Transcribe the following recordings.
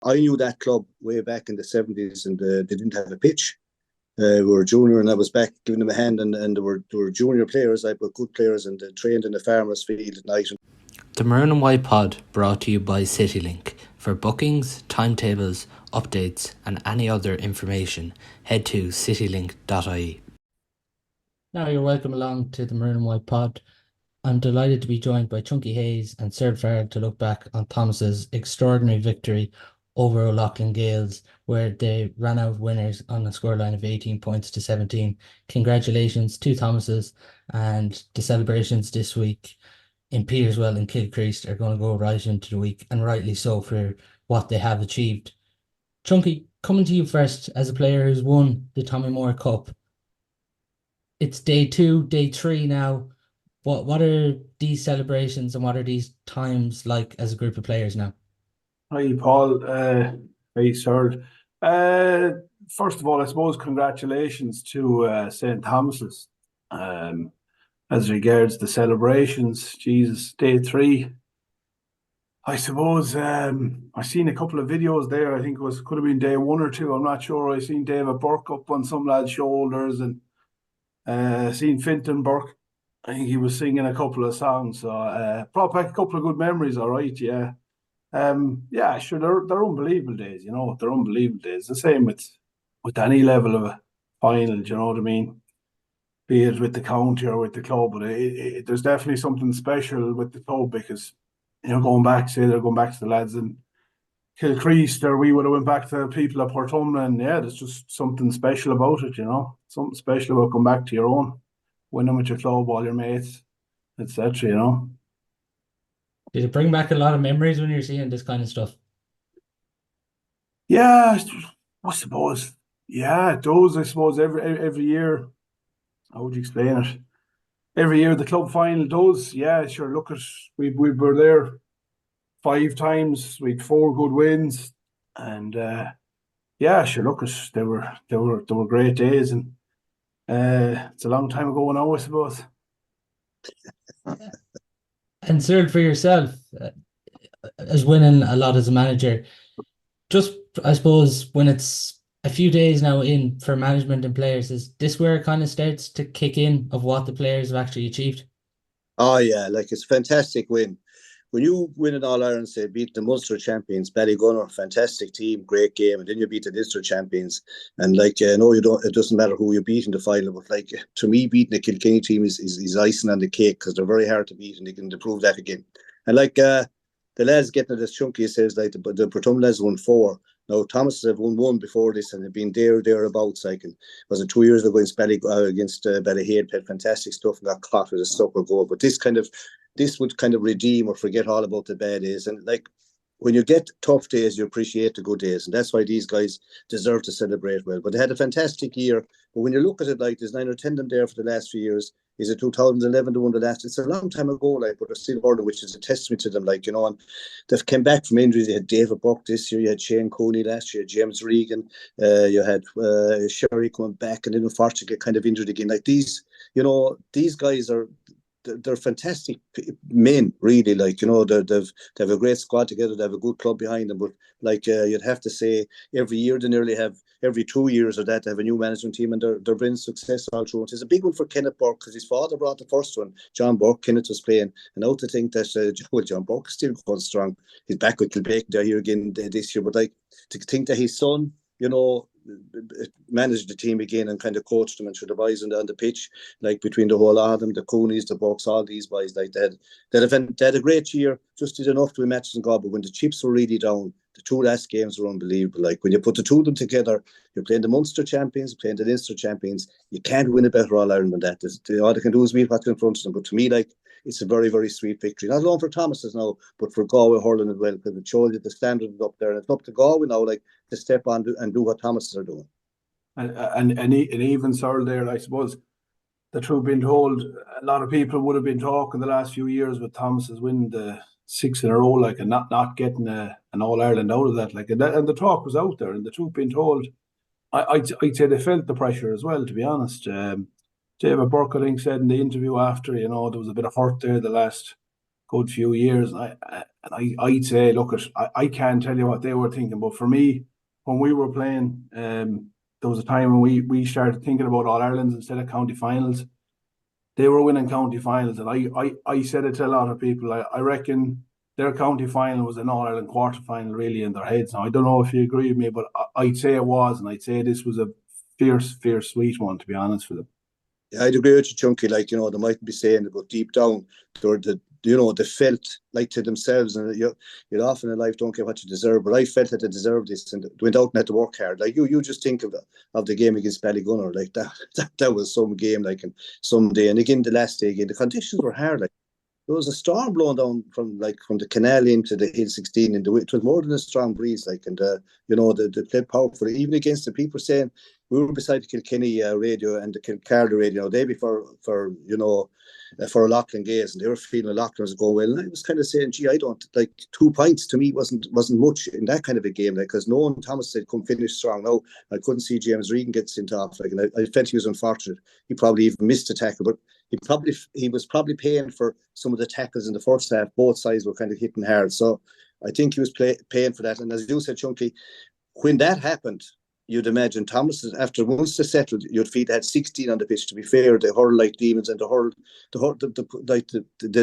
I knew that club way back in the 70s, and they didn't have a pitch. We were junior, and I was back giving them a hand, and there were junior players, but good players, and they trained in the farmers' field at night. The Maroon White Pod brought to you by CityLink. For bookings, timetables, updates and any other information, head to citylink.ie. Now you're welcome along to the Maroon White Pod. I'm delighted to be joined by Chunky Hayes and Cyril Farrell to look back on Thomas's extraordinary victory over O'Loughlin Gales, where they ran out winners on a scoreline of 18 points to 17. Congratulations to Thomas's, and the celebrations this week in Peterswell and Kilcrease are going to go right into the week, and rightly so for what they have achieved. Chunky, coming to you first as a player who's won the Tommy Moore Cup. It's day 2, day 3 now. What are these celebrations and what are these times like as a group of players now? Hi, Paul. Hi, sir. First of all, I suppose congratulations to St. Thomas's. As regards the celebrations, Jesus, day 3. I suppose I've seen a couple of videos there. I think could have been day 1 or 2. I'm not sure. I seen David Burke up on some lad's shoulders, and seen Fintan Burke. I think he was singing a couple of songs. So brought back a couple of good memories. All right, yeah. Yeah, sure. They're unbelievable days. You know, they're unbelievable days. The same with any level of a final. Do you know what I mean? Be it with the county or with the club, but there's definitely something special with the club because, you know, going back to the lads in Kilcrease, or we would have went back to the people at Portumna, and yeah, there's just something special about it, you know, something special about going back to your own, winning with your club, all your mates, etc. You know. Did it bring back a lot of memories when you're seeing this kind of stuff? Yeah, I suppose. Yeah, it does. I suppose every year. How would you explain it? Every year the club final does. Yeah, sure. Look at we were there 5 times. We had 4 good wins, and yeah, sure. Look at they were great days, and it's a long time ago now, I suppose. And Cyril, for yourself, as winning a lot as a manager, just I suppose when it's a few days now in for management and players, is this where it kind of starts to kick in of what the players have actually achieved? Oh yeah, like it's a fantastic win. When you win an All-Ireland, say, beat the Munster champions, Ballygunner, fantastic team, great game, and then you beat the Leinster champions, and like, no, you don't. It doesn't matter who you beat in the final, but like to me, beating the Kilkenny team is icing on the cake because they're very hard to beat, and they can prove that again. And like the lads getting this Chunky says, like the Portumna lads won 4. Now Thomas have won 1 before this, and they've been thereabouts. Like, and was it 2 years ago against Ballyhead, played fantastic stuff and got caught with a sucker goal. But this would kind of redeem or forget all about the bad days. And like when you get tough days, you appreciate the good days. And that's why these guys deserve to celebrate well. But they had a fantastic year. But when you look at it, like there's 9 or 10 of them there for the last few years. Is it 2011 the one the last? It's a long time ago, like, but they're still hurling, which is a testament to them, like, you know. And they've come back from injuries. You had David Buck this year, you had Shane Cooney last year, James Regan, you had Sherry coming back, and then unfortunately get kind of injured again. Like these, you know, these guys they're fantastic men, really. Like, you know, they have a great squad together. They have a good club behind them. But like you'd have to say, every year they nearly have, every 2 years or that, they have a new management team, and they're bringing success all through. It's a big one for Kenneth Burke because his father brought the first one. John Burke, Kenneth was playing, and now to think that John Burke is still going strong. He's back with Kilbake. They're here again this year. But like to think that his son, you know, managed the team again and kind of coached them and through the boys on the pitch, like between the whole of them, the Coonies, the Bucks, all these boys, like they had a great year, just did enough to win matches and God. But when the chips were really down, the 2 last games were unbelievable. Like when you put the 2 of them together, you're playing the Munster champions, playing the Leinster champions. You can't win a better All-Ireland than that. All they can do is meet what's in front of them. But to me, like, it's a very, very sweet victory. Not only for Thomas's now, but for Galway hurling as well, because it shows that the standard is up there, and it's up to Galway now, like, to step on and do what Thomas's are doing. And even Cyril there, I suppose, the truth being told, a lot of people would have been talking the last few years with Thomas's winning the 6 in a row, like, and not getting an All Ireland out of that, like, and the talk was out there. And the truth being told, I'd say they felt the pressure as well, to be honest. David Burke, I think, said in the interview after, you know, there was a bit of hurt there the last good few years. I'd say, look, I can't tell you what they were thinking, but for me, when we were playing, there was a time when we started thinking about All Irelands instead of county finals. They were winning county finals, and I said it to a lot of people. I reckon their county final was an All Ireland quarter final, really, in their heads. Now I don't know if you agree with me, but I'd say it was, and I'd say this was a fierce, sweet one, to be honest with them. Yeah, I'd agree with you, Chunky. Like, they mightn't be saying it, but deep down, they felt like to themselves, and you often in life don't get what you deserve, but I felt that they deserved this and went out and had to work hard. Like you just think of the game against Ballygunner, like that was some game, like, and some day, and again the last day again, the conditions were hard. Like, there was a storm blowing down from the canal into the Hill 16, and it was more than a strong breeze. Like, and they played powerfully, even against the people saying we were beside the Kilkenny radio and the Kilcardy radio. They be for Loughlin Gaze, and they were feeling Loughlin was going well. And I was kind of saying, gee, I don't like 2 points to me wasn't much in that kind of a game, like, because no one Thomas said come finish strong. No, I couldn't see James Regan get sent off, like, and I felt he was unfortunate. He probably even missed a tackle, but he was probably paying for some of the tackles in the first half. Both sides were kind of hitting hard, so I think he was paying for that. And as you said, Chunky, when that happened, you'd imagine Thomas, after once they settled, you'd feel they had 16 on the pitch. To be fair, they hurled like demons, and they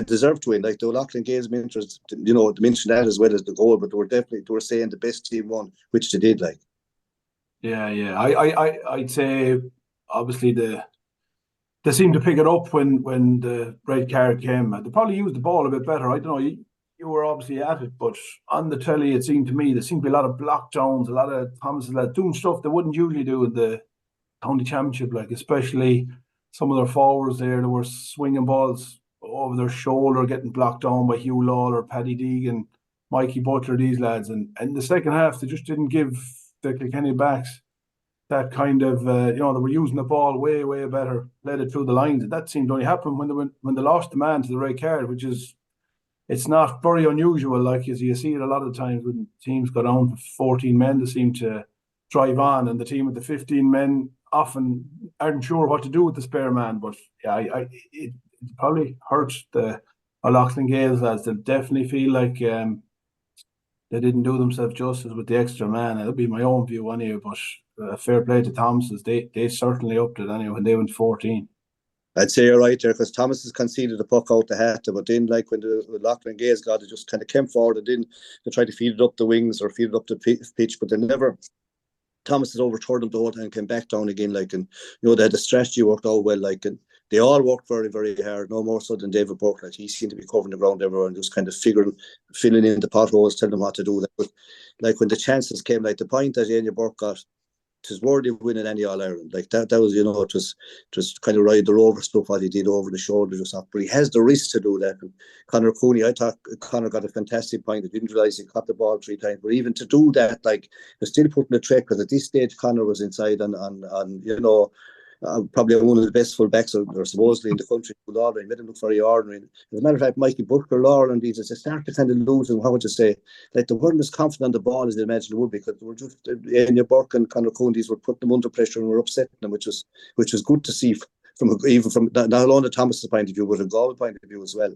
deserved to win. Like the Loughlin Gaze mentors, they mentioned that as well as the goal, but they were saying the best team won, which they did. Like, yeah. I'd say obviously they seemed to pick it up when the red card came. They probably used the ball a bit better. I don't know. You were obviously at it, but on the telly, it seemed to me there seemed to be a lot of block downs, a lot of Thomas doing stuff they wouldn't usually do in the county championship, like especially some of their forwards there. They were swinging balls over their shoulder, getting blocked down by Hugh Lawler, Paddy Deegan, Mikey Butler, these lads. And in the second half, they just didn't give the Kilkenny backs that kind of, they were using the ball way, way better, led it through the lines. And that seemed to only happen when they lost the man to the red card, which is, it's not very unusual. Like, as you see it a lot of times when teams go down to 14 men, they seem to drive on, and the team with the 15 men often aren't sure what to do with the spare man. But yeah, it probably hurts the Loughlin Gaels, as they definitely feel like they didn't do themselves justice with the extra man. It'll be my own view anyway, but fair play to Thomas's. They certainly upped it anyway when they went 14. I'd say you're right there, because Thomas has conceded the puck out the hat, but then, like, when the Loughlin Gaze got it, just kind of came forward, and then they tried to feed it up the wings or feed it up the pitch, but they never. Thomas has overturned them the whole time and came back down again, like, and they had the strategy worked out well, like, and they all worked very, very hard. No more so than David Burke. Like, he seemed to be covering the ground everywhere and just kind of filling in the potholes, telling them what to do. But like, when the chances came, like the point that Anya Burke got, it was worthy of winning any All Ireland. Like, that was, it was just kind of ride the rover stuff, what he did over the shoulder, just off. But he has the wrist to do that. And Conor Cooney, I thought Conor got a fantastic point. I didn't realise he caught the ball 3 times. But even to do that, like, they're still putting the trick, because at this stage Conor was inside on probably one of the best full-backs or supposedly in the country. He made him look very ordinary. As a matter of fact, Mikey Butler, Laurel, and these, they start to kind of lose, and how would you say, like, they weren't as confident on the ball as they imagined they would be, because they were just, Anya Burke and Conor Cooney were putting them under pressure and were upsetting them, which was good to see even from not only Thomas's point of view, but a Galway point of view as well.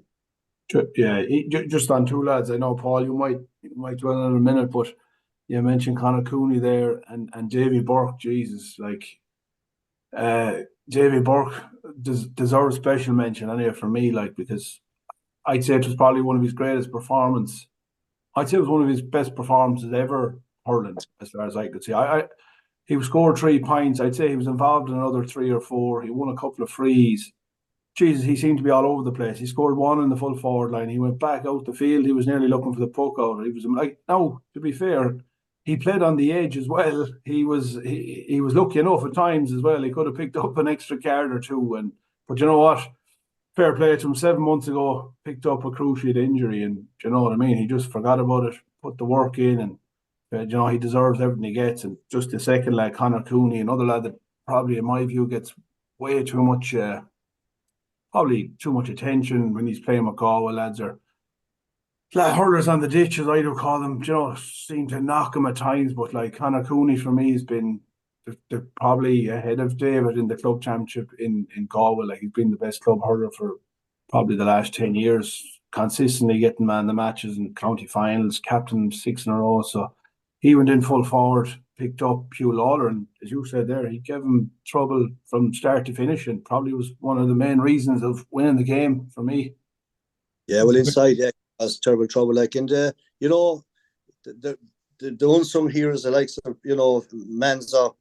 Yeah, just on 2 lads. I know, Paul, you might dwell on in a minute, but you mentioned Conor Cooney there and Davy Burke. Jesus, like, Davy Burke deserves special mention anyway for me, like, because I'd say it was probably one of his greatest performances. I'd say it was one of his best performances ever hurling, as far as I could see. He scored 3 points. I'd say he was involved in another 3 or 4. He won a couple of frees. Jesus, he seemed to be all over the place. He scored 1 in the full forward line. He went back out the field. He was nearly looking for the puck out. He was like, no, to be fair, he played on the edge as well. He was lucky enough at times as well. He could have picked up an extra card or 2. But you know what? Fair play to him. 7 months ago, picked up a cruciate injury, and you know what I mean? He just forgot about it, put the work in, and he deserves everything he gets. And just the second lad, Conor Cooney, another lad that probably, in my view, gets way too much, probably too much attention when he's playing with Galway. Lads are hurlers on the ditch, as I do call them, seem to knock him at times. But like, Conor Cooney for me has been they're probably ahead of David in the club championship in Galway. Like, he's been the best club hurler for probably the last 10 years. consistently getting man the matches in county finals, captain 6 in a row. So he went in full forward, picked up Hugh Lawler, and as you said there, he gave him trouble from start to finish, and probably was one of the main reasons of winning the game for me. Yeah, well, inside, yeah, it was terrible trouble. Like, and you know, the unsung heroes, the likes of, you know, Manza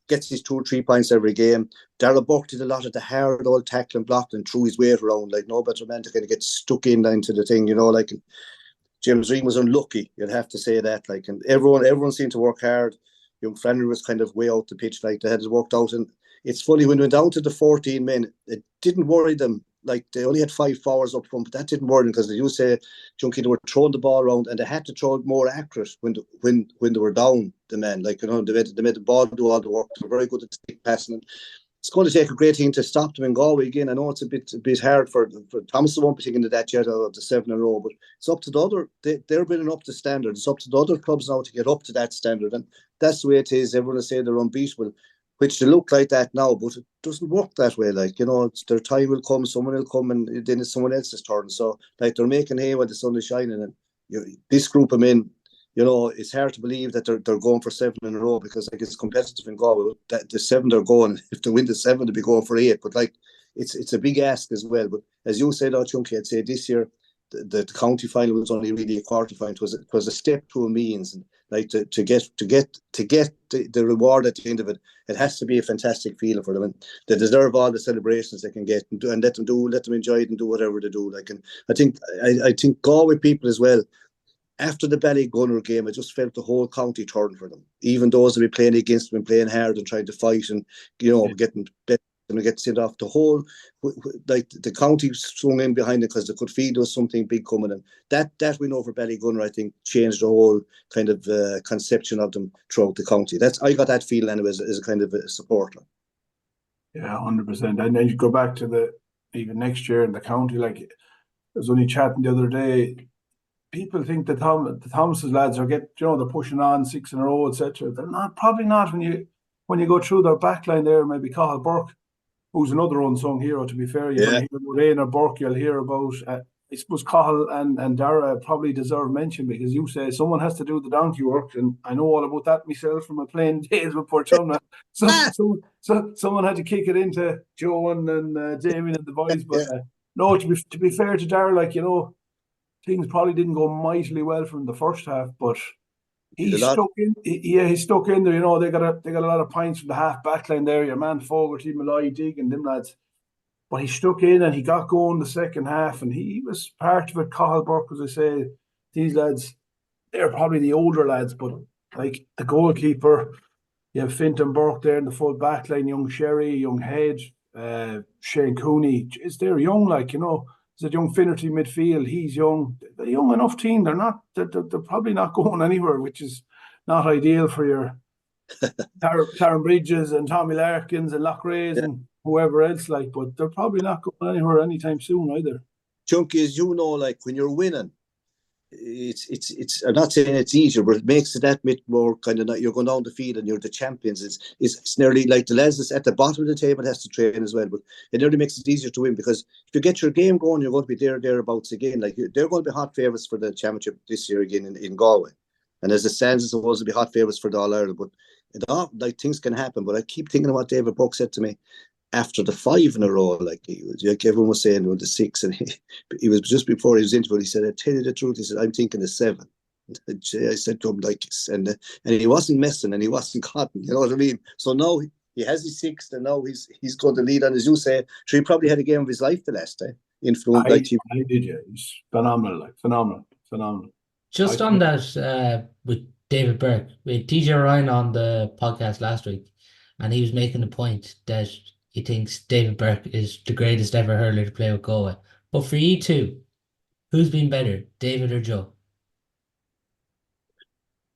gets his 2 or 3 points every game. Darrell Buck did a lot of the hard old tackling, blocked, and threw his weight around. Like, no better man to kind of get stuck into the thing, you know. Like, James Ream was unlucky, you'd have to say that. Like, and everyone seemed to work hard. Young Flannery was kind of way out the pitch, like they had it worked out. And it's funny, when we went down to the 14 men, it didn't worry them. Like, they only had 5 forwards up front, but that didn't worry them, because they used to say, Junkie, they were throwing the ball around, and they had to throw it more accurate when they were down the men. Like, you know, they made the ball do all the work. They were very good at stick passing. And it's going to take a great team to stop them in Galway again. I know it's a bit hard for Thomas. Won't be taking to that yet, out of the 7 in a row, but it's up to the other. They're building up the standard. It's up to the other clubs now to get up to that standard, and that's the way it is. Everyone will say they're unbeatable, which they look like that now, but it doesn't work that way. Like, you know, their time will come, someone will come, and then it's someone else's turn. So, like, they're making hay while the sun is shining, and this group of men, you know, it's hard to believe that they're going for 7 in a row, because, like, it's competitive in Galway. That the 7 they're going, if they win the 7, they'll be going for 8. But, like, it's a big ask as well. But as you said, Chunky, I'd say this year the county final was only really a quarter final. It was a step to a means, and like to get the reward at the end of it, it has to be a fantastic feeling for them, and they deserve all the celebrations they can get, and let them enjoy it and do whatever they do. Like, and I think Galway people as well, after the Ballygunner game, I just felt the whole county turned for them. Even those that we playing against them and playing hard and trying to fight, and, you know, getting better and get sent off. The whole, like, the county swung in behind it, because they could feel there was something big coming. And that win over Ballygunner, I think, changed the whole kind of conception of them throughout the county. I got that feeling anyway, as a kind of a supporter. Yeah, 100%. And then you go back to even next year in the county. Like, I was only chatting the other day. People think that the Thomas's lads they're pushing on 6 in a row, etc. They're not, probably not, when you go through their backline there. Maybe Cathal Burke, who's another unsung hero, to be fair. You're going to hear about Rainer Burke, you'll hear about, I suppose Cathal and Dara probably deserve mention, because you say someone has to do the donkey work, and I know all about that myself from my playing days with Portumna. So someone had to kick it into Joe and Damien and the boys. But no, to be fair to Dara, like, you know, things probably didn't go mightily well from the first half, but he stuck in. He stuck in there. You know, they got a lot of points from the half back line there. Your man Fogarty, Malloy, Dig, and them lads. But he stuck in and he got going the second half, and he was part of it. Cathal Burke, as I say, these lads, they're probably the older lads, but like the goalkeeper, you have Fintan Burke there in the full back line, young Sherry, young Head, Shane Cooney. They're young, like, you know. There's a young Finnerty midfield. He's young. They're a young enough team. They're probably not going anywhere, which is not ideal for your Taron Bridges and Tommy Larkins and Lochrays and whoever else, like, but they're probably not going anywhere anytime soon either. Chunky, as you know, like, when you're winning, it's I'm not saying it's easier, but it makes it that bit more kind of, you're going down the field and you're the champions. It's nearly like the lads that's at the bottom of the table has to train as well, but it nearly makes it easier to win, because if you get your game going, you're going to be thereabouts again. Like, they're going to be hot favourites for the championship this year again in Galway, and as it stands, it's supposed to be hot favourites for the All Ireland. But like, things can happen. But I keep thinking of what David Buck said to me after the 5 in a row, like everyone was saying, with the 6, and he was just before he was interviewed. He said, "I tell you the truth," he said, "I'm thinking the 7." I said to him, like, and he wasn't messing, and he wasn't cotton. You know what I mean? So now he has his 6th, and now he's going to lead on, as you say. So he probably had a game of his life the last time. Influenced I did, yeah. He's phenomenal, like phenomenal. Just on that, with David Burke, we had TJ Ryan on the podcast last week, and he was making the point that he thinks David Burke is the greatest ever hurler to play with Galway. But for you two, who's been better, David or Joe?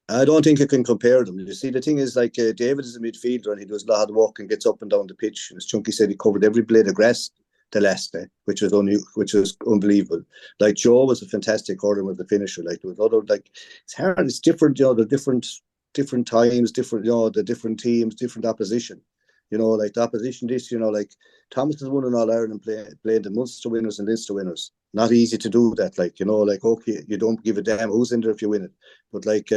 I don't think you can compare them. You see, the thing is, like, David is a midfielder, and he does a lot of work and gets up and down the pitch. And as Chunky said, he covered every blade of grass the last day, which was unbelievable. Like, Joe was a fantastic hurler with the finisher. Like, there was other, like, it's hard, it's different, you know, the different times, different, you know, the different teams, different opposition. You know, like the opposition this, you know, like Thomas has won an All Ireland, playing the Munster winners and Leinster winners. not easy to do that. Like, you know, like, okay, you don't give a damn who's in there if you win it. But like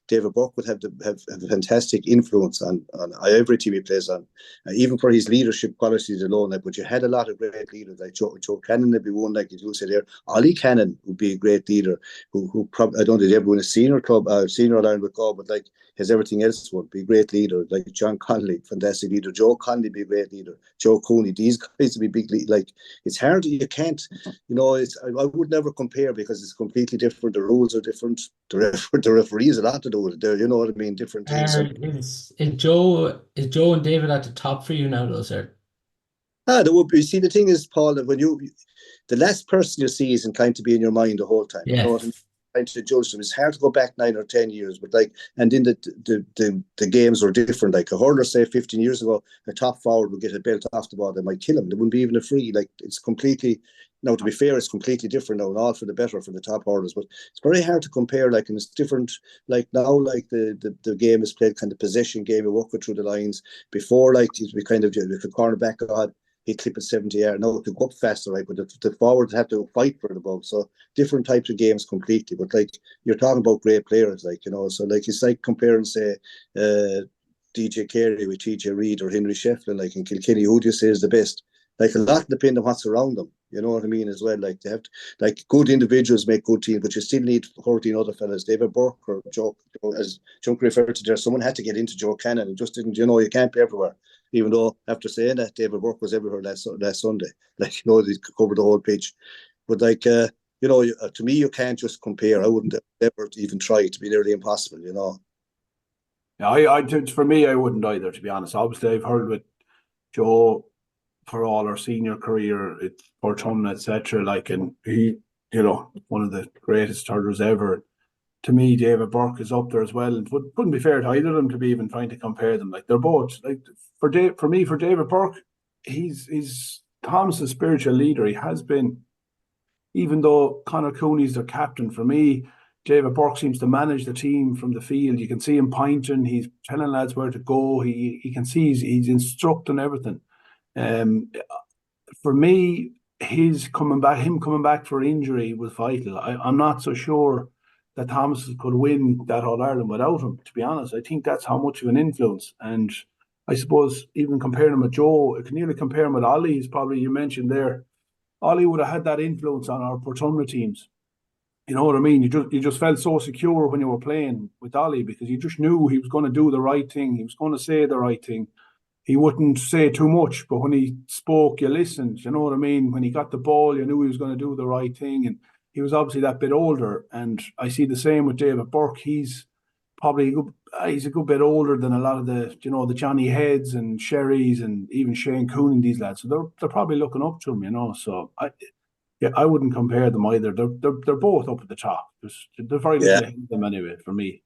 David Burke would have a fantastic influence on every team he plays on, even for his leadership qualities alone. Like, but you had a lot of great leaders, like Joe Cannon would be one, like you said there. Ollie Cannon would be a great leader who probably, I don't think they ever win a senior club, senior Ireland with club, but like has everything else would be a great leader. Like John Connolly, fantastic leader. Joe Connolly be a great leader. Joe Cooney, these guys would be big leader. Like, it's hard, you can't, you know, I would never compare because it's completely different. The rules are different. The referees a lot to do with it there, you know what I mean? Different things. Is Joe and David at the top for you now, though, sir? There would be. See, the thing is, Paul, that when the last person you see is inclined to be in your mind the whole time. Yeah. You know what I mean? Trying to judge them. It's hard to go back 9 or 10 years, but like, and then the games were different. Like a hurler, say 15 years ago, a top forward would get a belt off the ball, they might kill him. There wouldn't be even a free. Like, it's completely. Now, to be fair, it's completely different now, and all for the better for the top hurlers. But it's very hard to compare. Like, and it's different. Like now, like the game is played kind of possession game. You work it through the lines. Before, like, we kind of, if a cornerback got, he'd clip it 70 yards. Now it could go up faster, right? But the forwards have to fight for the ball. So different types of games completely. But like, you're talking about great players, like, you know. So like, it's like comparing, say, DJ Carey with TJ Reid or Henry Shefflin, like in Kilkenny. Who do you say is the best? Like, a lot depends on what's around them. You know what I mean, as well. Like, they have to, like, good individuals make good teams, but you still need 14 other fellas. David Burke or Joe, as Junk referred to there, someone had to get into Joe Cannon. It just didn't, you know, you can't be everywhere. Even though, after saying that, David Burke was everywhere last Sunday. Like, you know, they covered the whole pitch. But like, you know, to me, you can't just compare. I wouldn't ever even try. It'd be nearly impossible, you know. Yeah, for me, I wouldn't either, to be honest. Obviously, I've heard with Joe for all our senior career, it's Portumna, etc. Like, and he, you know, one of the greatest hurlers ever. To me, David Burke is up there as well. It wouldn't be fair to either of them to be even trying to compare them. Like, they're both, like, for David Burke, he's Thomas's spiritual leader. He has been, even though Conor Cooney's their captain. For me, David Burke seems to manage the team from the field. You can see him pointing. He's telling lads where to go. He can see he's instructing everything. For me, him coming back for injury was vital. I'm not so sure that Thomas could win that All Ireland without him, to be honest. I think that's how much of an influence. And I suppose even comparing him with Joe, I can nearly compare him with Ollie. He's probably, you mentioned there, Ollie would have had that influence on our Portumna teams. You know what I mean? You just felt so secure when you were playing with Ollie because you just knew he was going to do the right thing. He was going to say the right thing. He wouldn't say too much, but when he spoke, you listened. You know what I mean? When he got the ball, you knew he was going to do the right thing. And he was obviously that bit older. And I see the same with David Burke. He's a good bit older than a lot of the Johnny Heads and Sherrys and even Shane Coon and these lads. So they're probably looking up to him, you know. So I wouldn't compare them either. They're both up at the top. They're very little ahead of them anyway for me.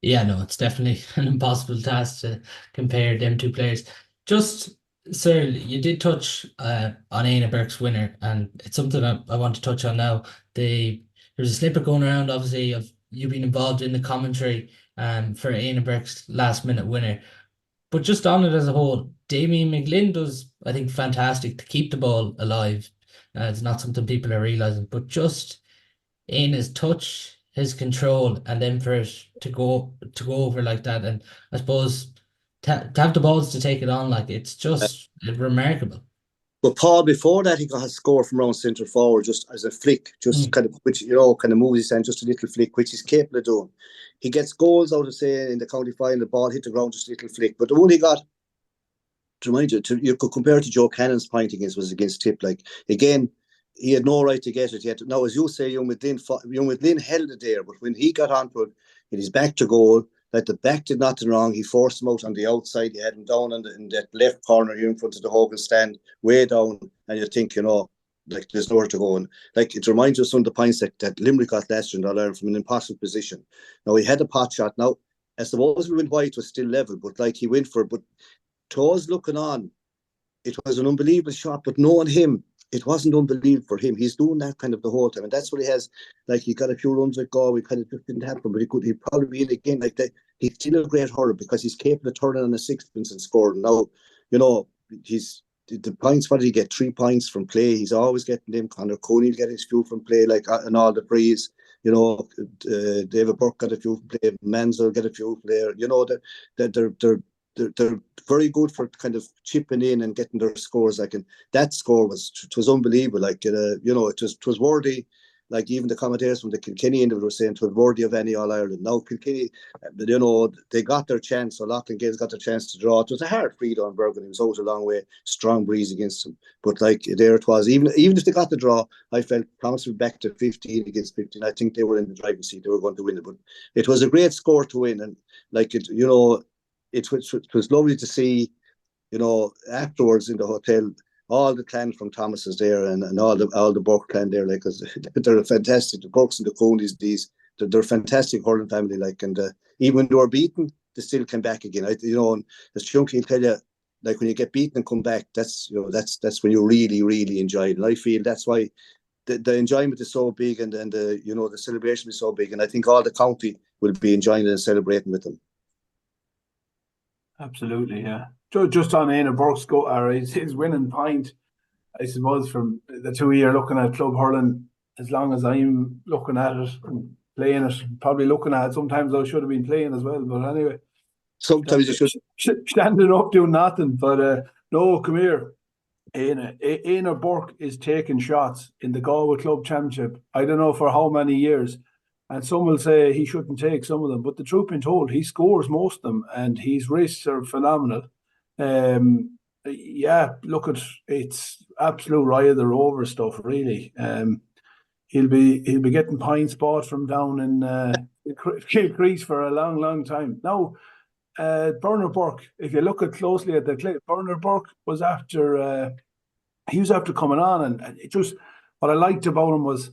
Yeah, no, it's definitely an impossible task to compare them two players. Just, Cyril, you did touch on Éanna Burke's winner, and it's something I want to touch on now. There's a snippet going around, obviously, of you being involved in the commentary for Éanna Burke's last minute winner. But just on it as a whole, Damien McGlynn does, I think, fantastic to keep the ball alive. It's not something people are realising, but just in his touch, his control, and then for it to go over like that, and I suppose to have the balls to take it on, like, it's just remarkable. But Paul, before that, he got a score from around centre forward just as a flick, just kind of, which, you know, kind of moves his hand, just a little flick, which he's capable of doing. He gets goals out of, say, in the county final, the ball hit the ground, just a little flick. But the one he got, to remind you, you could compare it to Joe Cannon's point was against Tip. Like, again, he had no right to get it yet. Now, as you say, Young McLean held it there, but when he got onto it, in his back to goal, like, the back did nothing wrong. He forced him out on the outside. He had him down in that left corner here in front of the Hogan stand, way down, and you think, you know, like, there's nowhere to go. And like, it reminds us of some of the points that Limerick got last year in Ireland from an impossible position. Now, he had a pot shot. Now, I suppose we went wide, it was still level, but like, he went for it. But to us looking on, it was an unbelievable shot, but knowing him, it wasn't unbelievable for him. He's doing that kind of the whole time, and that's what he has. Like, he got a few runs at goal. We kind of just didn't happen, but he'd probably be in again. Like that, he's still a great hurler because he's capable of turning on a sixpence and scoring. Now, you know, the points, what did he get? 3 points from play. He's always getting them. Conor Cooney will get his few from play, like, and all the praise. You know, David Burke got a few from play. Manzo get a few from there. You know, that they're very good for kind of chipping in and getting their scores. Like, and that score was unbelievable. Like, you know, it was worthy. Like, even the commentators from the Kilkenny end of it were saying it was worthy of any All Ireland. Now Kilkenny, you know, they got their chance. So Loughlin Gaels got their chance to draw. It was a hard free on Bergen. He was out a long way, strong breeze against them. But like, there it was. Even if they got the draw, I felt Thomas was back to 15 against 15. I think they were in the driving seat. They were going to win it. But it was a great score to win, and like, it, you know, it was lovely to see. You know, afterwards in the hotel, all the clan from Thomas is there, and all the Burke clan there, like, cause they're fantastic. The Burkes and the Coneys, they're a fantastic hurling family, like, and even when they were beaten, they still came back again. You know, and as Chunky will tell you, like, when you get beaten and come back, that's when you really, really enjoy it. And I feel that's why the enjoyment is so big, and the, you know, the celebration is so big, and I think all the county will be enjoying it and celebrating with them. Absolutely, yeah. Just on Éanna Burke's his winning point, I suppose, from the 2 year looking at club hurling, as long as I'm looking at it and playing it, probably looking at it, sometimes I should have been playing as well. But anyway, sometimes you should standing up doing nothing. But no, come here. Éanna Burke is taking shots in the Galway Club Championship. I don't know for how many years. And some will say he shouldn't take some of them. But the truth being told, he scores most of them, and his wrists are phenomenal. Yeah, look at it's absolute Raya the Rover stuff, really. He'll be getting points bought from down in Kilcrease for a long, long time. Now, Bernard Burke, if you look at closely at the clip, Bernard Burke was after coming on, and it just, what I liked about him was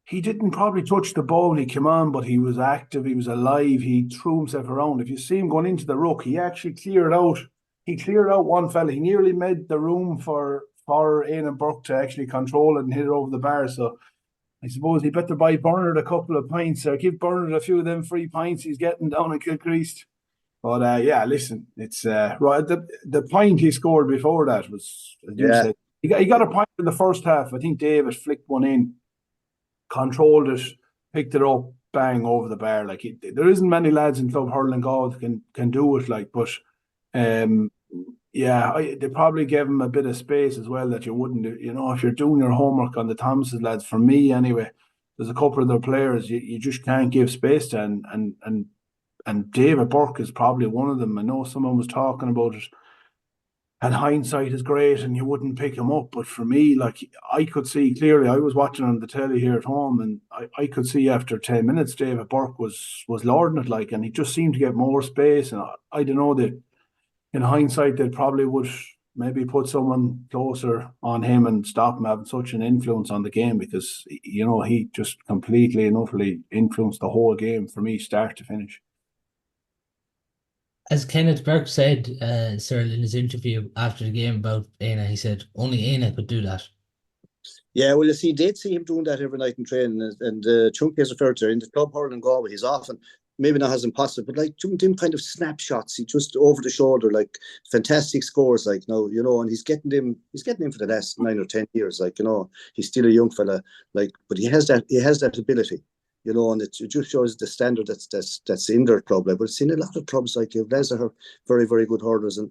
he didn't probably touch the ball when he came on, but he was active, he was alive, he threw himself around. If you see him going into the ruck, he actually cleared out one fella. He nearly made the room for Éanna Burke to actually control it and hit it over the bar. So I suppose he better buy Bernard a couple of pints, or give Bernard a few of them free pints he's getting down in Kilcrease. But yeah, listen, it's right. The point he scored before that was, as you said, he got a point in the first half. I think David flicked one in, controlled it, picked it up, bang, over the bar. Like, there isn't many lads in club hurling Galway that can do it. Like, but yeah, they probably gave him a bit of space as well that you wouldn't do. You know, if you're doing your homework on the Thomases lads, for me anyway, there's a couple of their players you just can't give space to, and David Burke is probably one of them. I know someone was talking about it, and hindsight is great and you wouldn't pick him up. But for me, like, I could see clearly, I was watching on the telly here at home, and I could see after 10 minutes David Burke was lording it, like, and he just seemed to get more space. And I don't know that in hindsight they probably would maybe put someone closer on him and stop him having such an influence on the game, because, you know, he just completely and utterly influenced the whole game for me, start to finish. As Kenneth Burke said, Cyril, in his interview after the game about Éanna, he said only Éanna could do that. Yeah, well, you see, they'd see him doing that every night in training, and Chunky has referred to in the club hurling in Galway. He's often, maybe not as impossible, but like doing them kind of snapshots. He just over the shoulder, like, fantastic scores, like, now, you know, and he's getting them for the last 9 or 10 years, like, you know, he's still a young fella, like, but he has that ability. You know, and it just shows the standard that's in their club. Like, but it's in a lot of clubs, like, Les are very, very good hurlers. And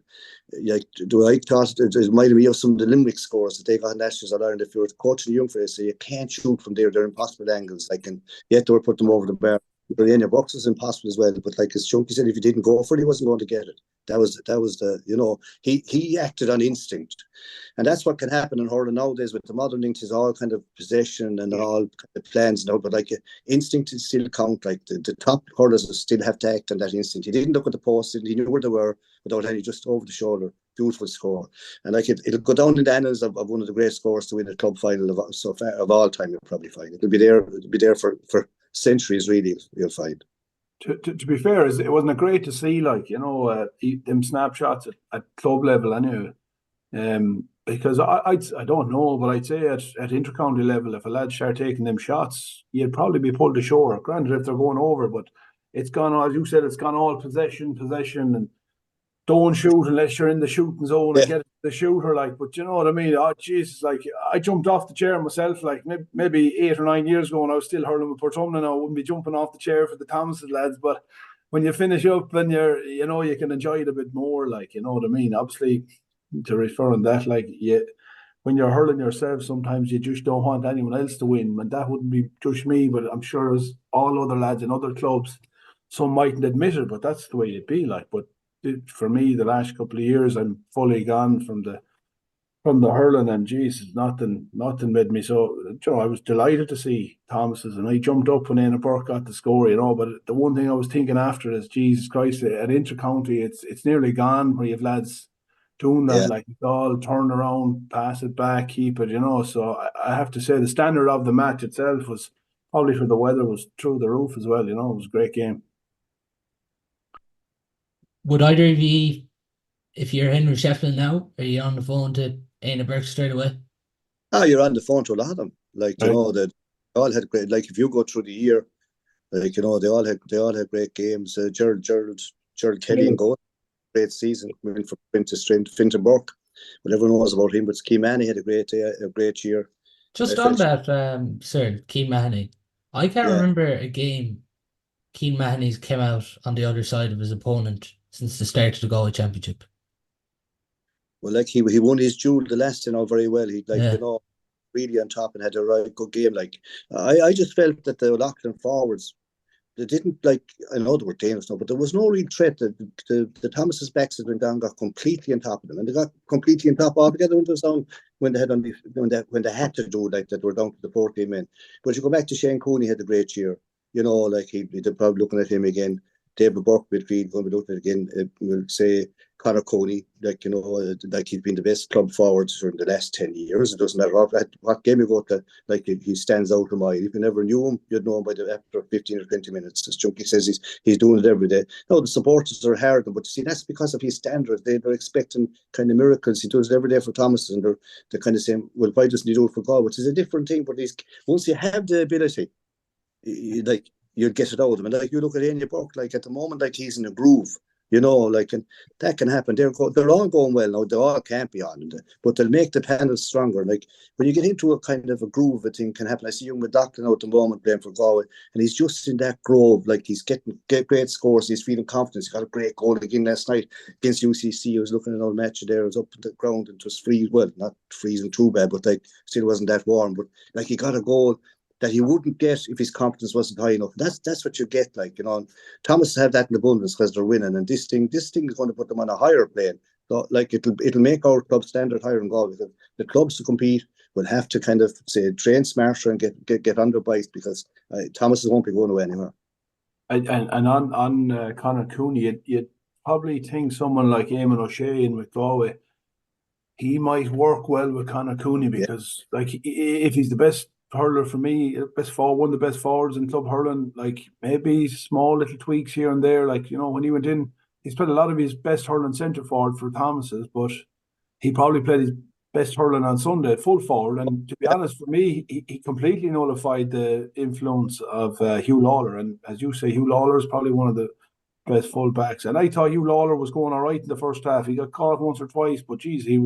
like, I thought it reminded me of some of the Limerick scores that they got in Nationals of Ireland. If you're coaching young players, so you can't shoot from there, they're impossible angles. Like, and yet they were put them over the bar. But in your box is impossible as well. But like, as Chunky said, if you didn't go for it, he wasn't going to get it. That was the, you know, he acted on instinct. And that's what can happen in hurling nowadays with the modern things, is all kind of possession and all kind of plans now. But like, instinct is still count. Like, the top hurlers still have to act on that instinct. He didn't look at the post, he knew where they were without any, just over the shoulder. Beautiful score. And like, it'll go down in the annals of one of the great scores to win a club final of all time. You'll probably find it'll be there for centuries, really. You'll find. To be fair, it wasn't great to see, like, you know, them snapshots at club level anyway. Because I don't know, but I'd say at intercounty level, if a lad start taking them shots, you'd probably be pulled ashore. Granted, if they're going over, but it's gone, as you said, it's gone all possession, and don't shoot unless you're in the shooting zone, and get the shooter, like, but you know what I mean? Oh, Jesus, like, I jumped off the chair myself, like, maybe 8 or 9 years ago, and I was still hurling with Portumna now. I wouldn't be jumping off the chair for the Thomases lads, but when you finish up and you know, you can enjoy it a bit more, like, you know what I mean? Obviously, to refer on that, like, when you're hurling yourself, sometimes you just don't want anyone else to win, and that wouldn't be just me, but I'm sure as all other lads in other clubs, some mightn't admit it, but that's the way it'd be, like, but for me, the last couple of years, I'm fully gone from the hurling, and Jesus, nothing made me so. You know, I was delighted to see Thomas's, and I jumped up when Éanna Burke got the score. You know, but the one thing I was thinking after is, Jesus Christ, at intercounty, it's nearly gone where you have lads doing that. Yeah. Like, it's all turn around, pass it back, keep it. You know, so I have to say the standard of the match itself was probably, for the weather, was through the roof as well. You know, it was a great game. Would either of you, if you're Henry Shefflin now, are you on the phone to Éanna Burke straight away? Ah, you're on the phone to a lot of them. Like, you Right. know, that all had great. Like, if you go through the year, like, you know, they all had great games. Gerald Kelly and Go, great season. Went from strength to strength. Fintan Burke, what everyone knows about him, but Key Manny had a great year. Just I on felt, that, sir, Keane Mahoney. I can't yeah. remember a game Keane Mahoney's came out on the other side of his opponent since the start of the Galway Championship. Well, like, he won his duel the last, you know, very well. He, like, Yeah. you know, really on top and had a right good game. Like, I just felt that the Loughlin forwards, they didn't, like, I know they were dangerous now, but there was no real threat. The Thomas's backs that went down got completely on top of them, and they got completely on top altogether when it was down, when they had when they had to do, like, that they were down to the 14 men. But you go back to Shane Cooney, had a great year. You know, like, they're probably looking at him again. David Burke midfield going to be looking at again. We'll say Conor Cooney, like, you know, like, he's been the best club forward during the last 10 years. It doesn't matter what game you go to, like, he stands out a mile. If you never knew him, you'd know him after 15 or 20 minutes. As Junkie says, he's doing it every day. No, the supporters are hard, but you see, that's because of his standards. They're expecting kind of miracles. He does it every day for Thomas, and they're kind of saying, well, why doesn't he do it for God? Which is a different thing, but once you have the ability, like, you'll get it out of him. And like, you look at Éanna Burke, like, at the moment, like, he's in a groove, you know, like, and that can happen. They're all going well now. They all can't be on, but they'll make the panels stronger. Like, when you get into a kind of a groove, a thing can happen. I see young McLaughlin out at the moment playing for Galway, and he's just in that groove. Like, he's getting great scores. He's feeling confidence. He got a great goal again last night against UCC. I was looking at an old match there. It was up on the ground and it was freezing. Well, not freezing too bad, but like, still wasn't that warm. But like, he got a goal that he wouldn't get if his confidence wasn't high enough. That's what you get, like, you know. And Thomas have that in abundance because they're winning, and this thing is going to put them on a higher plane. So, like, it'll make our club standard higher in Galway, because the clubs to compete will have to kind of say train smarter and get under bite, because Thomas won't be going away anymore. And on Conor Cooney, you'd probably think someone like Eamon O'Shea in Galway, he might work well with Conor Cooney, because like, if he's the best hurler for me, one of the best forwards in club hurling, like, maybe small little tweaks here and there. Like, you know, when he went in, he's played a lot of his best hurling centre forward for Thomas's, but he probably played his best hurling on Sunday at full forward. And to be honest, for me, he completely nullified the influence of Hugh Lawler. And as you say, Hugh Lawler is probably one of the best full backs. And I thought Hugh Lawler was going all right in the first half. He got caught once or twice, but geez, he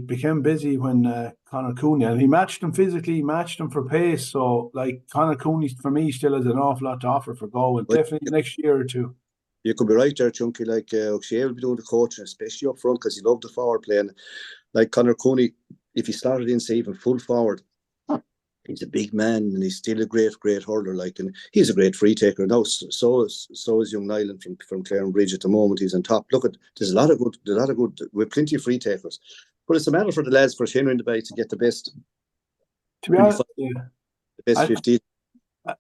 became busy when Conor Cooney, and he matched him physically, he matched him for pace. So, like, Conor Cooney for me still has an awful lot to offer for Galway, definitely the next year or two. You could be right there, Chunky. Like, O'Shea will be doing the coaching, especially up front, because he loved the forward play. And like, Conor Cooney, if he started in, say, even full forward, he's a big man, and he's still a great hurler. Like, and he's a great free taker now. So is young Nyland from Clarenbridge at the moment. He's on top. Look, there's a lot of good. We've plenty of free takers, but it's a matter for the lads, for Henry in the bay, to get the best. To be honest, the best 15.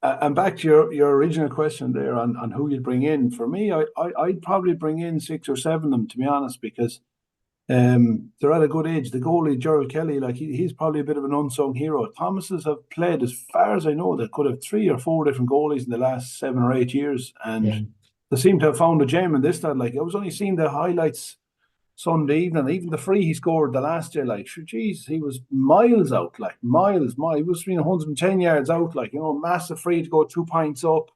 And back to your original question there on who you'd bring in. For me, I'd probably bring in 6 or 7 of them, to be honest, because they're at a good age. The goalie, Gerald Kelly, like, he's probably a bit of an unsung hero. Thomas's have played, as far as I know, they could have 3 or 4 different goalies in the last 7 or 8 years, and they seem to have found a gem in this lad. Like, I was only seeing the highlights Sunday evening, even the free he scored the last year, like, sure, geez, he was miles out, like, miles. He was 110 yards out, like, you know, massive free to go 2 points up.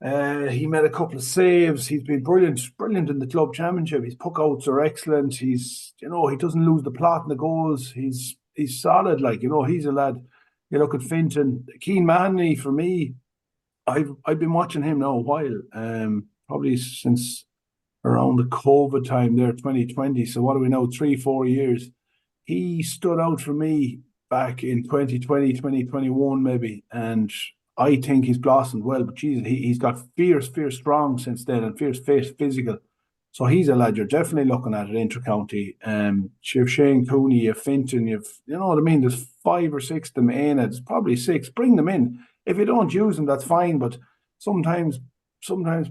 He made a couple of saves. He's been brilliant in the club championship. His puckouts are excellent. He doesn't lose the plot in the goals. He's solid. He's a lad. You look at Finton, Keane Mahoney. For me, I've been watching him now a while. Probably since around the COVID time there, 2020. So what do we know? 3-4 years. He stood out for me back in 2020, 2021 maybe, and I think he's blossomed well. But Jesus, he's got fierce strong since then, and fierce physical. So he's a lad you're definitely looking at inter-county. You've Shane Cooney, you've Finton, you know what I mean? There's 5 or 6 of them in it. It's probably 6. Bring them in. If you don't use them, that's fine. But sometimes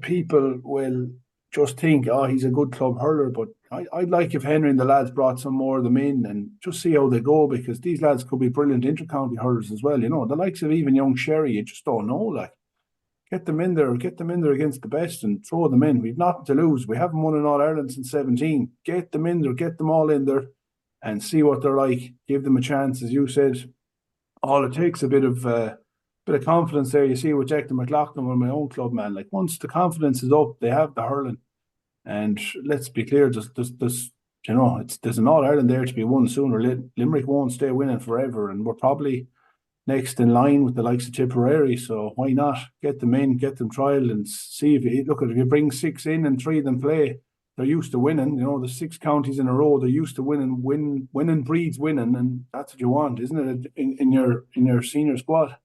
people will just think, oh, he's a good club hurler. But I'd like if Henry and the lads brought some more of them in and just see how they go, because these lads could be brilliant inter-county hurlers as well. The likes of even young Sherry, you just don't know. Get them in there against the best and throw them in. We've nothing to lose. We haven't won in All Ireland since 17. Get them in there, get them all in there and see what they're like. Give them a chance, as you said. All it takes a bit of confidence there. You see with Declan McLaughlin with my own club, man. Once the confidence is up, they have the hurling. And let's be clear, there's an All Ireland there to be won sooner. Limerick won't stay winning forever, and we're probably next in line with the likes of Tipperary. So why not get them in, get them trial, and see if you bring 6 in and 3 of them play, they're used to winning. The 6 counties in a row, they're used to winning. Winning breeds winning, and that's what you want, isn't it? In your senior squad.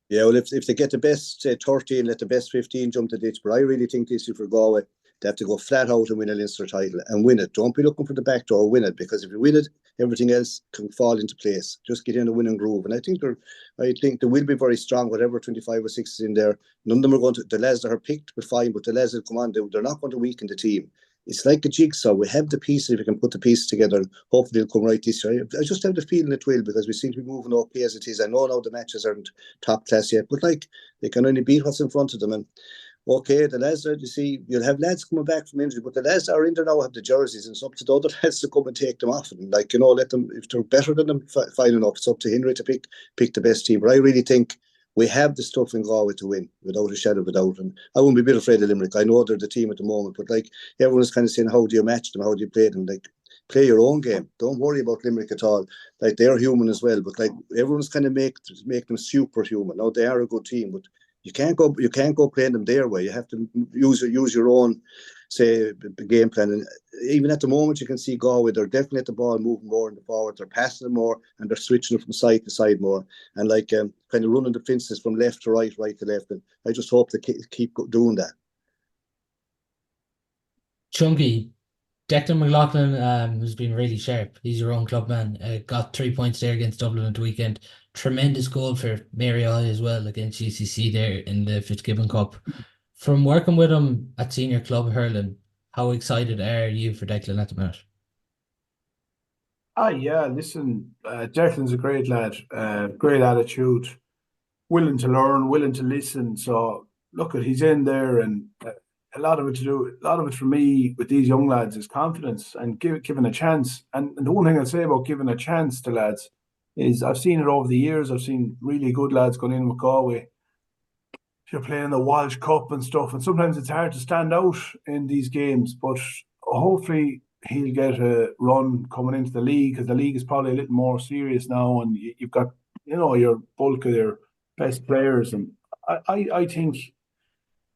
Yeah, well, if they get the best 30 and let the best 15 jump the ditch, but I really think this is for Galway. They have to go flat out and win a Leinster title and win it. Don't be looking for the back door, win it, because if you win it, everything else can fall into place. Just get in a winning groove. And I think they will be very strong, whatever 25 or 6 is in there. None of them are going to, the lads that are picked, but fine, but the lads that come on, they're not going to weaken the team. It's like a jigsaw. We have the pieces, if we can put the pieces together, and hopefully they'll come right this year. I just have the feeling it will, because we seem to be moving okay as it is. I know now the matches aren't top class yet, but they can only beat what's in front of them. And okay, the lads that you see, you'll have lads coming back from injury, but the lads that are in there now have the jerseys, and it's up to the other lads to come and take them off. And let them, if they're better than them, fine enough. It's up to Henry to pick the best team. But I really think we have the stuff in Galway to win, without a shadow of a doubt. And I wouldn't be a bit afraid of Limerick. I know they're the team at the moment, but everyone's kind of saying, how do you match them? How do you play them? Play your own game. Don't worry about Limerick at all. They're human as well, but everyone's kind of make them superhuman. Now they are a good team, but you can't go playing them their way. You have to use your own, say, game plan. And even at the moment, you can see Galway, they're definitely at the ball, moving more in the forward. They're passing them more, and they're switching it from side to side more, and kind of running the fences from left to right, right to left. And I just hope they keep doing that. Chunky, Declan McLaughlin, who's been really sharp. He's your own club man. Got 3 points there against Dublin at the weekend. Tremendous goal for Mary Eye as well against UCC there in the Fitzgibbon Cup. From working with him at senior club hurling, how excited are you for Declan at the minute? Yeah, listen, Declan's a great lad, great attitude, willing to learn, willing to listen. So look, he's in there, and a lot of it for me with these young lads is confidence and giving a chance. And the one thing I'd say about giving a chance to lads is I've seen it over the years. I've seen really good lads going in with Galway. You're playing the Walsh Cup and stuff, and sometimes it's hard to stand out in these games, but hopefully he'll get a run coming into the league, because the league is probably a little more serious now, and you've got your bulk of your best players, and I think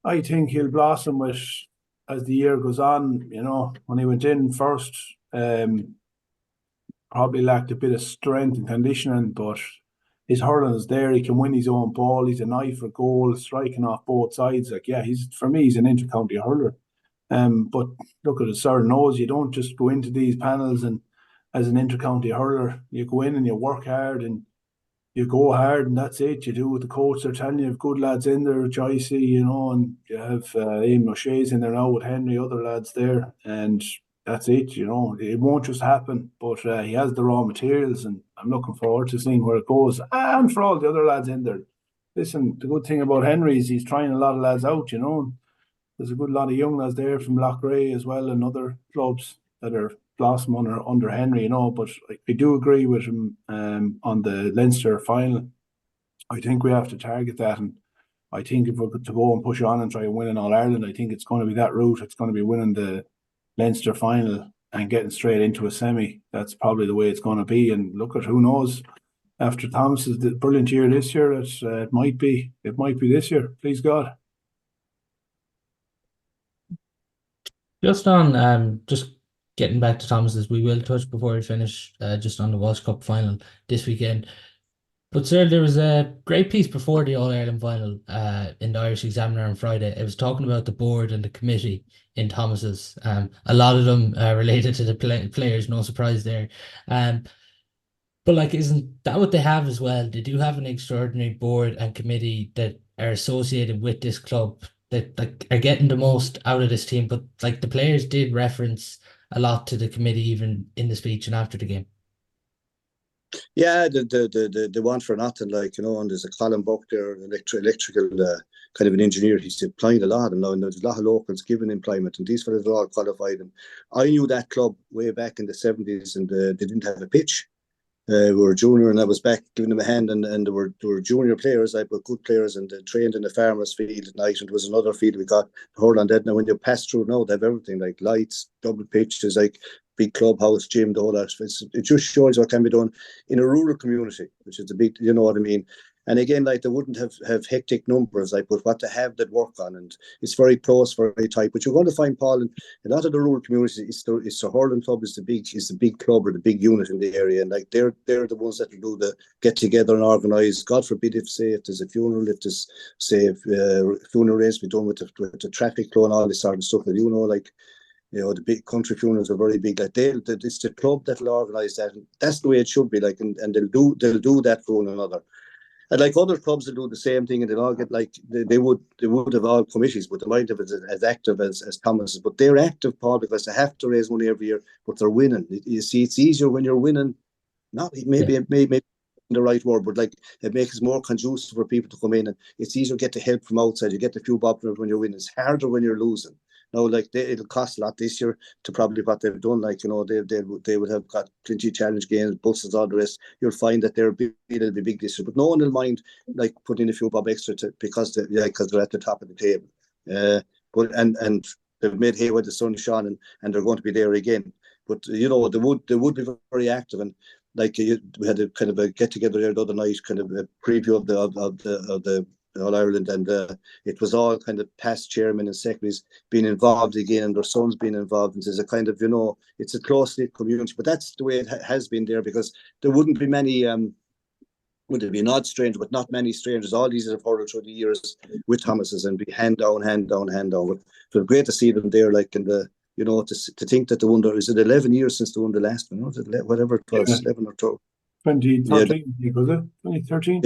he'll blossom with as the year goes on. When he went in first, probably lacked a bit of strength and conditioning, but his hurling is there. He can win his own ball. He's an eye for goal, striking off both sides. For me, he's an inter-county hurler. But look at it, Sir knows you don't just go into these panels and as an inter-county hurler, you go in and you work hard and you go hard, and that's it. You do what the coach are telling you. You have good lads in there, Joycey, and you have Aim O'Shea's in there now with Henry, other lads there, and that's it. It won't just happen, but he has the raw materials, and I'm looking forward to seeing where it goes. And for all the other lads in there, listen, the good thing about Henry is he's trying a lot of lads out. There's a good lot of young lads there from Loughrea as well, and other clubs that are blossoming under Henry, but I do agree with him on the Leinster final. I think we have to target that, and I think if we're to go and push on and try and win in All Ireland, I think it's going to be that route. It's going to be winning the Leinster final and getting straight into a semi. That's probably the way it's going to be. And look at, who knows, after Thomas's brilliant year this year, it might be this year. Please God. Just on just getting back to Thomas's, we will touch before we finish just on the Walsh Cup final this weekend. But sir, there was a great piece before the All Ireland final in the Irish Examiner on Friday. It was talking about the board and the committee in Thomas's. A lot of them related to the players, no surprise there. But like, isn't that what they have as well? They do have an extraordinary board and committee that are associated with this club that like are getting the most out of this team. But like the players did reference a lot to the committee even in the speech and after the game. Yeah, the one for nothing, like, you know, and there's a Colin Buck there, electrical kind of an engineer. He's employing a lot of them now, and there's a lot of locals given employment, and these fellas are all qualified. And I knew that club way back in the 70s, and they didn't have a pitch. We were junior, and I was back giving them a hand, and there were junior players, like, but good players, and they trained in the farmers' field at night, and there was another field we got, Hurling. Now, when you pass through now, they have everything, like lights, double pitches, like big clubhouse, gym, the whole that. It just shows what can be done in a rural community, which is the big, you know what I mean. And again, like, they wouldn't have hectic numbers, like, but what they have that work on, and it's very close, very tight. But you're going to find, Paul, in a lot of the rural communities, it's the Hurling club is the big club or the big unit in the area, and like they're the ones that will do the get together and organise. God forbid if there's a funeral, if there's funeral race be done with the traffic flow and all this sort of stuff, that, you know, like, you know, the big country funerals are very big. Like, it's the club that'll organise that, and that's the way it should be. Like, and they'll do that for one another. And like other clubs that do the same thing, and they'll all get, like, they would have all committees, but they might have as active as Thomas's. But they're active, Paul, because they have to raise money every year, but they're winning. You see, it's easier when you're winning. Not maybe the right word, but like, it makes it more conducive for people to come in, and it's easier to get the help from outside. You get the few bob when you're winning. It's harder when you're losing. No, like, it'll cost a lot this year to probably what they've done. Like, you know, they would have got plenty of challenge games, buses, all the rest. You'll find that they'll be big this year, but no one will mind, like, putting a few bob extra because they're at the top of the table. But and they've made hay with the sun shone, and they're going to be there again. But you know, they would be very active, and like, we had a kind of a get together there the other night, kind of a preview of the All Ireland, and it was all kind of past chairmen and secretaries being involved again, and their sons being involved. And there's a kind of, you know, it's a close-knit community, but that's the way it has been there, because there wouldn't be many, would it be an odd stranger, but not many strangers. All these have hurled through the years with Thomas's, and be hand down. But it's great to see them there, like, in the, you know, to think that they won, is it 11 years since they won the last one? Whatever it was, 11 or 12. 2013, was it? 2013?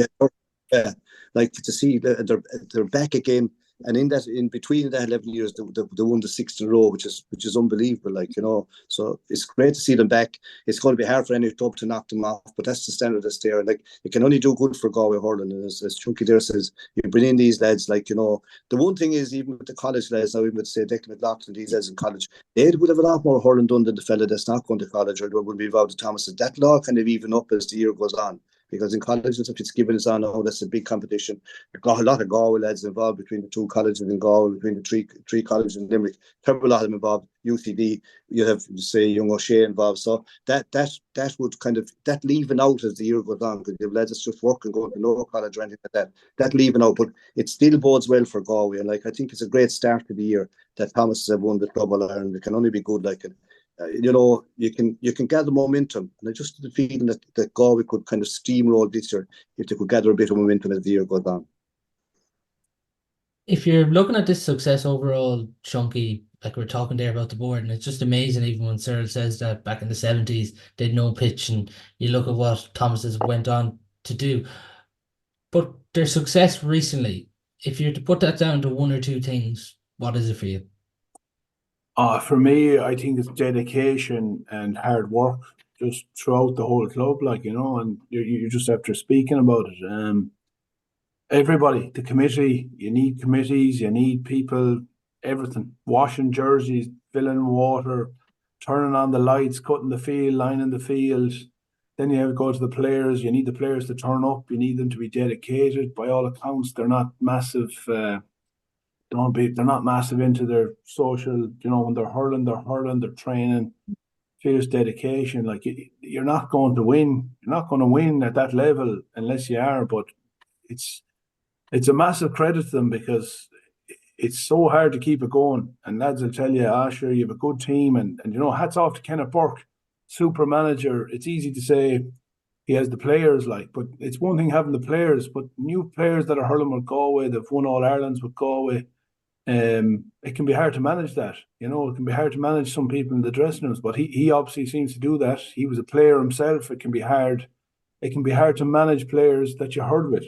Yeah, like, to see they're back again, and in between that 11 years, they won the 6th in a row, which is unbelievable. Like, you know, so it's great to see them back. It's going to be hard for any club to knock them off, but that's the standard that's there. And like, it can only do good for Galway Hurling. And as Chunky there says, you bring in these lads, like, you know, the one thing is, even with the college lads now, even with, say, Declan McLaughlin, these lads in college, they would have a lot more hurling done than the fella that's not going to college or would be involved with Thomas. That will all kind of even up as the year goes on. Because in college, if it's given us on, that's a big competition. We've got a lot of Galway lads involved between the two colleges in Galway, between the three colleges in Limerick. Terrible lot of them involved. UCD, you have, say, Young O'Shea involved. So that would kind of, that leaving out as the year goes on, because the lads just work and go to no college or anything like that. That leaving out, but it still bodes well for Galway. And like, I think it's a great start to the year that Thomas have won the Club All Ireland. It can only be good. Like, you know, you can gather momentum, and I just had the feeling that Galway could kind of steamroll this year if they could gather a bit of momentum as the year goes on. If you're looking at this success overall, Chunky, like we're talking there about the board, and it's just amazing, even when Cyril says that back in the 70s they had no pitch, and you look at what Thomas's went on to do. But their success recently, if you're to put that down to one or two things, what is it for you? For me, I think it's dedication and hard work just throughout the whole club, like, you know, and you just after speaking about it. Everybody, the committee, you need committees, you need people, everything. Washing jerseys, filling water, turning on the lights, cutting the field, lining the field, Then you have to go to the players. You need the players to turn up. You need them to be dedicated. By all accounts, they're not massive. They're not massive into their social. When they're hurling, they're training, fierce dedication. Like you're not going to win. You're not going to win at that level unless you are. But it's a massive credit to them because it's so hard to keep it going. And lads will tell you, sure, you have a good team. And hats off to Kenneth Burke, super manager. It's easy to say he has the players, but it's one thing having the players, but new players that are hurling with Galway, they've won All Irelands with Galway. It can be hard to manage that. It can be hard to manage some people in the dressing rooms, but he obviously seems to do that. He was a player himself. It can be hard. It can be hard to manage players that you hurl with.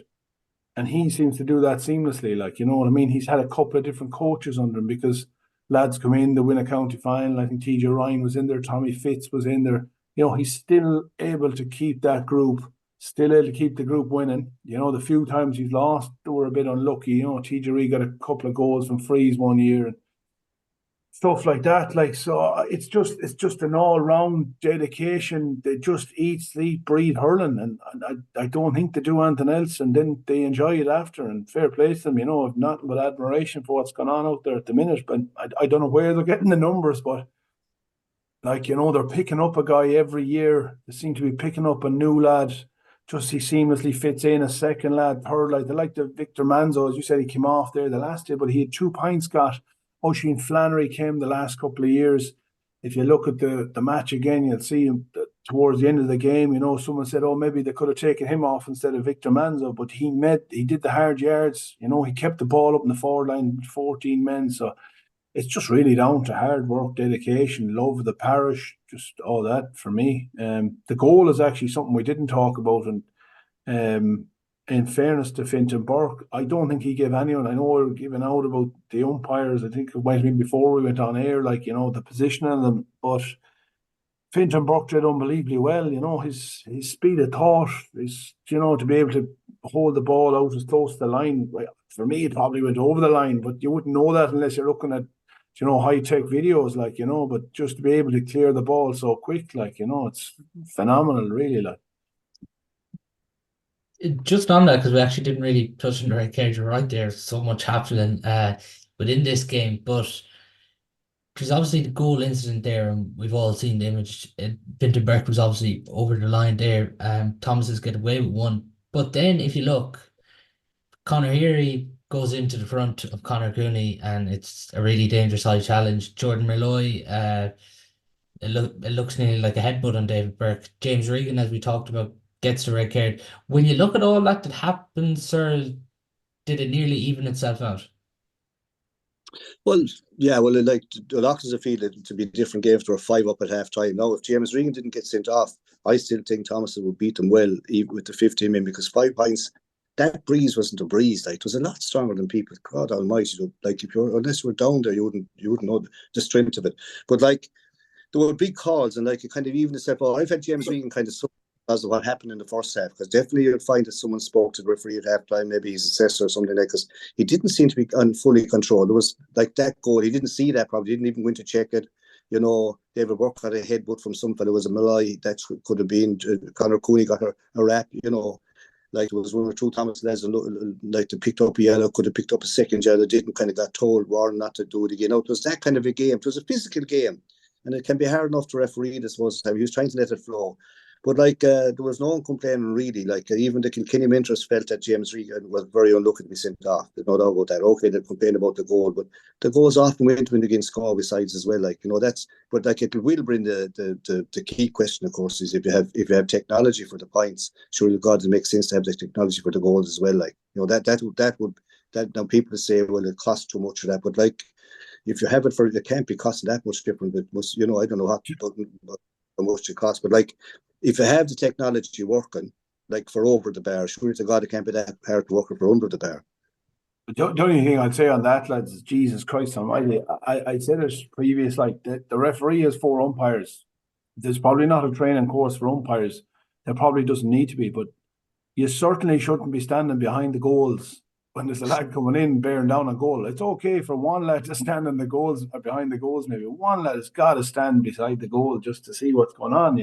And he seems to do that seamlessly. You know what I mean? He's had a couple of different coaches under him because lads come in, they win a county final. I think TJ Ryan was in there, Tommy Fitz was in there. He's still able to keep that group, still able to keep the group winning. The few times he's lost, they were a bit unlucky. TJ Ryan got a couple of goals from frees one year and stuff like that. So it's just an all-round dedication. They just eat, sleep, breathe hurling, and I don't think they do anything else. And then they enjoy it after. And fair play to them, I've nothing but admiration for what's going on out there at the minute. But I don't know where they're getting the numbers, but they're picking up a guy every year. They seem to be picking up a new lad. Just he seamlessly fits in, a second lad, third lad. They like the Victor Manzo, as you said, he came off there the last year, but he had 2 pints got. Oisin Flannery came the last couple of years. If you look at the match again, you'll see him towards the end of the game. Someone said, maybe they could have taken him off instead of Victor Manzo, but he did the hard yards. He kept the ball up in the forward line with 14 men. So it's just really down to hard work, dedication, love of the parish, just all that for me. The goal is actually something we didn't talk about, and in fairness to Fintan Burke, I don't think he gave anyone. I know we were giving out about the umpires. I think it might have been before we went on air, the position of them. But Fintan Burke did unbelievably well. His speed of thought, to be able to hold the ball out as close to the line. For me, it probably went over the line, but you wouldn't know that unless you're looking at high-tech videos, but just to be able to clear the ball so quick, it's phenomenal, really, Just on that, because we actually didn't really touch on the red card, you're right there, so much happening within this game, but because obviously the goal incident there, and we've all seen the image, Fintan Burke was obviously over the line there, Thomas has get away with one, but then if you look, Conor Heary goes into the front of Conor Cooney, and it's a really dangerous high challenge. Jordan Malloy, it looks nearly like a headbutt on David Burke. James Regan, as we talked about, gets the red card. When you look at all that happened, sir, did it nearly even itself out? Well, yeah, the Lochs feel it to be different games. There were 5 up at half time. Now, if James Regan didn't get sent off, I still think Thomas would beat them well, even with the 15 men, because 5 points, that breeze wasn't a breeze. It was a lot stronger than people. God almighty, unless you were down there, you wouldn't know the strength of it. But there were big calls, and it kind of evened itself out. I've had James Regan kind of because of what happened in the first half, because definitely you'll find that someone spoke to the referee at halftime, maybe his assessor or something because he didn't seem to be fully controlled. There was that goal, he didn't see that, probably didn't even go in to check it. David Burke got a headbutt from some fellow, it was a Malloy, that could have been Conor Cooney got a rap, there was 1 or 2 Thomas lads, they picked up a yellow, could have picked up a second yellow, didn't, kind of got told warned not to do it again. It was that kind of a game. It was a physical game, and it can be hard enough to referee this most of the time. He was trying to let it flow. But there was no one complaining really. Even the Kilkenny Mentors felt that James Regan was very unlucky to be sent off. There's no doubt about that. Okay, they complained about the goal, but the goals often went against score besides as well. That's. But it will bring the key question, of course, is if you have technology for the points, surely God, it makes sense to have the technology for the goals as well. That would now people say, well, it costs too much for that, but if you have it for, it can't be costing that much different. But I don't know how much it costs, but if you have the technology working, for over the bar, surely to God, it can't be that hard to work for under the bar. The only thing I'd say on that, lads, is Jesus Christ Almighty. I said it previous, the referee has 4 umpires. There's probably not a training course for umpires. There probably doesn't need to be, but you certainly shouldn't be standing behind the goals when there's a lad coming in bearing down a goal. It's okay for one lad to stand in the goals or behind the goals. Maybe one lad has got to stand beside the goal just to see what's going on.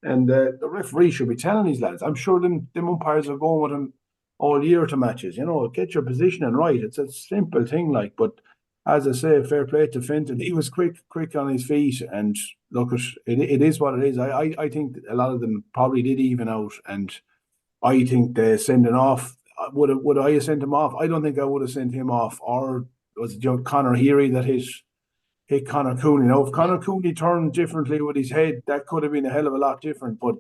And the referee should be telling these lads. I'm sure them umpires are going with him all year to matches. Get your positioning right. It's a simple thing, like. But as I say, fair play to Finton. He was quick on his feet, and look, it is what it is. I think a lot of them probably did even out, and I think the sending off. Would I have sent him off? I don't think I would have sent him off. Or was it Conor Heary that hit Conor Cooney? Now, if Conor Cooney turned differently with his head, that could have been a hell of a lot different. But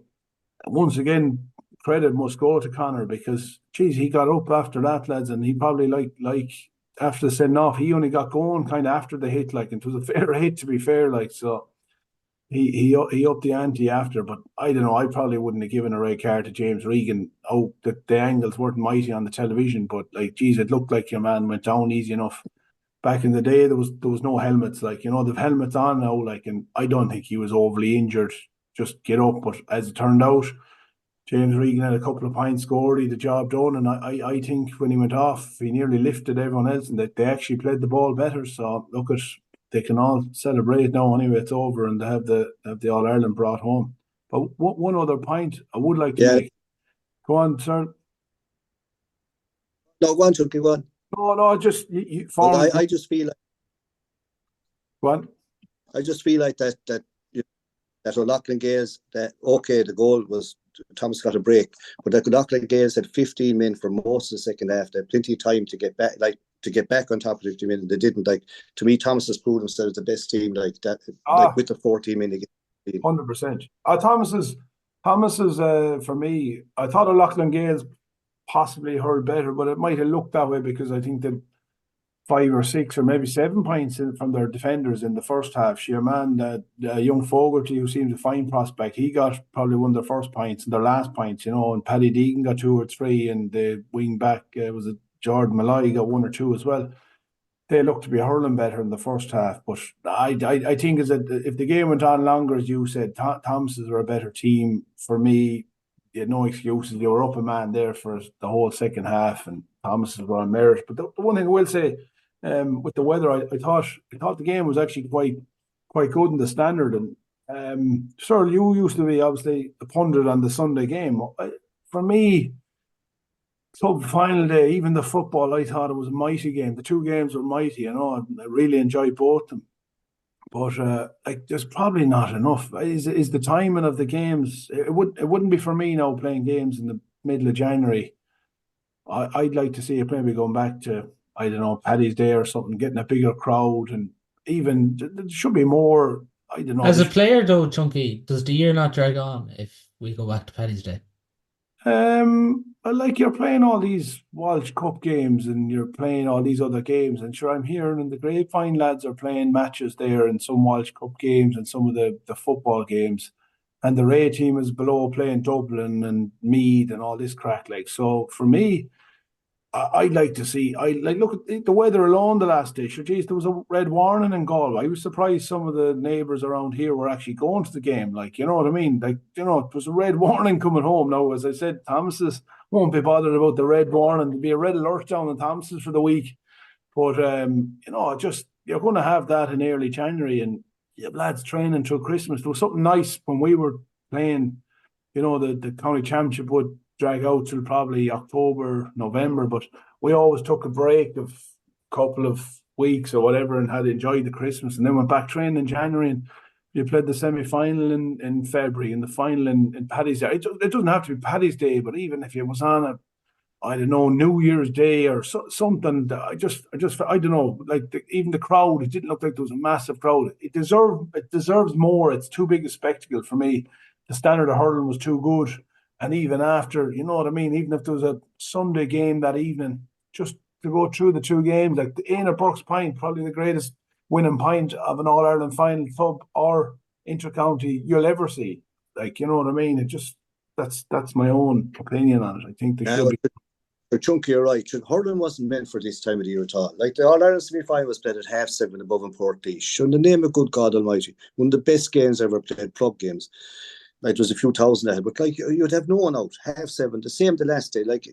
once again, credit must go to Conor, because, geez, he got up after that, lads, and he probably like after the sending off, he only got going kind of after the hit, like, and it was a fair hit, to be fair, like, so. He upped the ante after, but I don't know. I probably wouldn't have given a red card to James Regan. Oh, the angles weren't mighty on the television, but like, geez, it looked like your man went down easy enough. Back in the day, there was no helmets. Like, they've helmets on now. Like, and I don't think he was overly injured. Just get up. But as it turned out, James Regan had a couple of points scored. He had the job done, and I think when he went off, he nearly lifted everyone else, and that they actually played the ball better. So look at. They can all celebrate now anyway. It's over, and they have the All Ireland brought home. But one other point I would like to make. Go on, sir. No, go on, Chunky, go on. No, just I just feel like. Go on. I just feel like that O'Loughlin Gales, that okay, the goal was Thomas got a break, but that O'Loughlin Gales had 15 men for most of the second half. They had plenty of time to get back on top of 50 minutes. They didn't. Like, to me, Thomas has proved himself as the best team like that, like with the 14 men again. 100%. Thomas's for me, I thought O'Loughlin Gales possibly hurled better, but it might have looked that way because I think the 5 or 6 or maybe 7 points from their defenders in the first half. Sheerman, young Fogarty, who seems a fine prospect, he got probably one of their first points and their last points, and Paddy Deegan got 2 or 3, and the wing back was it Jordan Malloy got 1 or 2 as well. They looked to be hurling better in the first half, but I think is that if the game went on longer, as you said, Thompsons are a better team. For me, you had no excuses. They were up a man there for the whole second half, and Thompsons were on merit. But the one thing I will say, with the weather, I thought the game was actually quite good in the standard. And Cyril, you used to be obviously the pundit on the Sunday game. For me, sub-final day, even the football, I thought it was a mighty game. The 2 games were mighty, I really enjoyed both of them. But there's probably not enough. Is the timing of the games? It wouldn't be for me now playing games in the middle of January. I'd like to see it maybe going back to, I don't know, Paddy's Day or something, getting a bigger crowd, and even there should be more. I don't know. As a player, though, Chunky, does the year not drag on if we go back to Paddy's Day? Like, you're playing all these Walsh Cup games and you're playing all these other games, and sure, I'm hearing in the grapevine lads are playing matches there and some Walsh Cup games and some of the football games, and the Ray team is below playing Dublin and Meath and all this crack. Like, so for me, I'd like to see. Look at the weather alone the last day. Sure, geez, there was a red warning in Galway. I was surprised some of the neighbours around here were actually going to the game. Like, you know what I mean? Like, it was a red warning coming home. Now, as I said, Thomas's won't be bothered about the red warning. There'll be a red alert down in Thomas's for the week. But just you're going to have that in early January, and you have lads training through Christmas. There was something nice when we were playing. The county championship would drag out till probably October, November, but we always took a break of a couple of weeks or whatever and had enjoyed the Christmas, and then went back training in January, and you played the semi-final in February and the final in Paddy's Day. It doesn't have to be Paddy's Day, but even if it was on a, I don't know, New Year's Day or something, I don't know, like even the crowd, it didn't look like there was a massive crowd. It deserves more. It's too big a spectacle for me. The standard of hurling was too good. And even after, you know what I mean, even if there was a Sunday game that evening, just to go through the 2 games, like the Éanna Burke's pint, probably the greatest winning pint of an All-Ireland final club or inter-county you'll ever see. Like, you know what I mean? It just, that's my own opinion on it. I think they should be. For Chunky, you're right. Hurling wasn't meant for this time of the year at all. Like, the All-Ireland semi-final was played at 7:30 above in Portlaoise. In the name of good God Almighty, one of the best games ever played, club games. Like, it was a few thousand ahead, but like, you'd have no one out, 7:30, the same the last day. Like,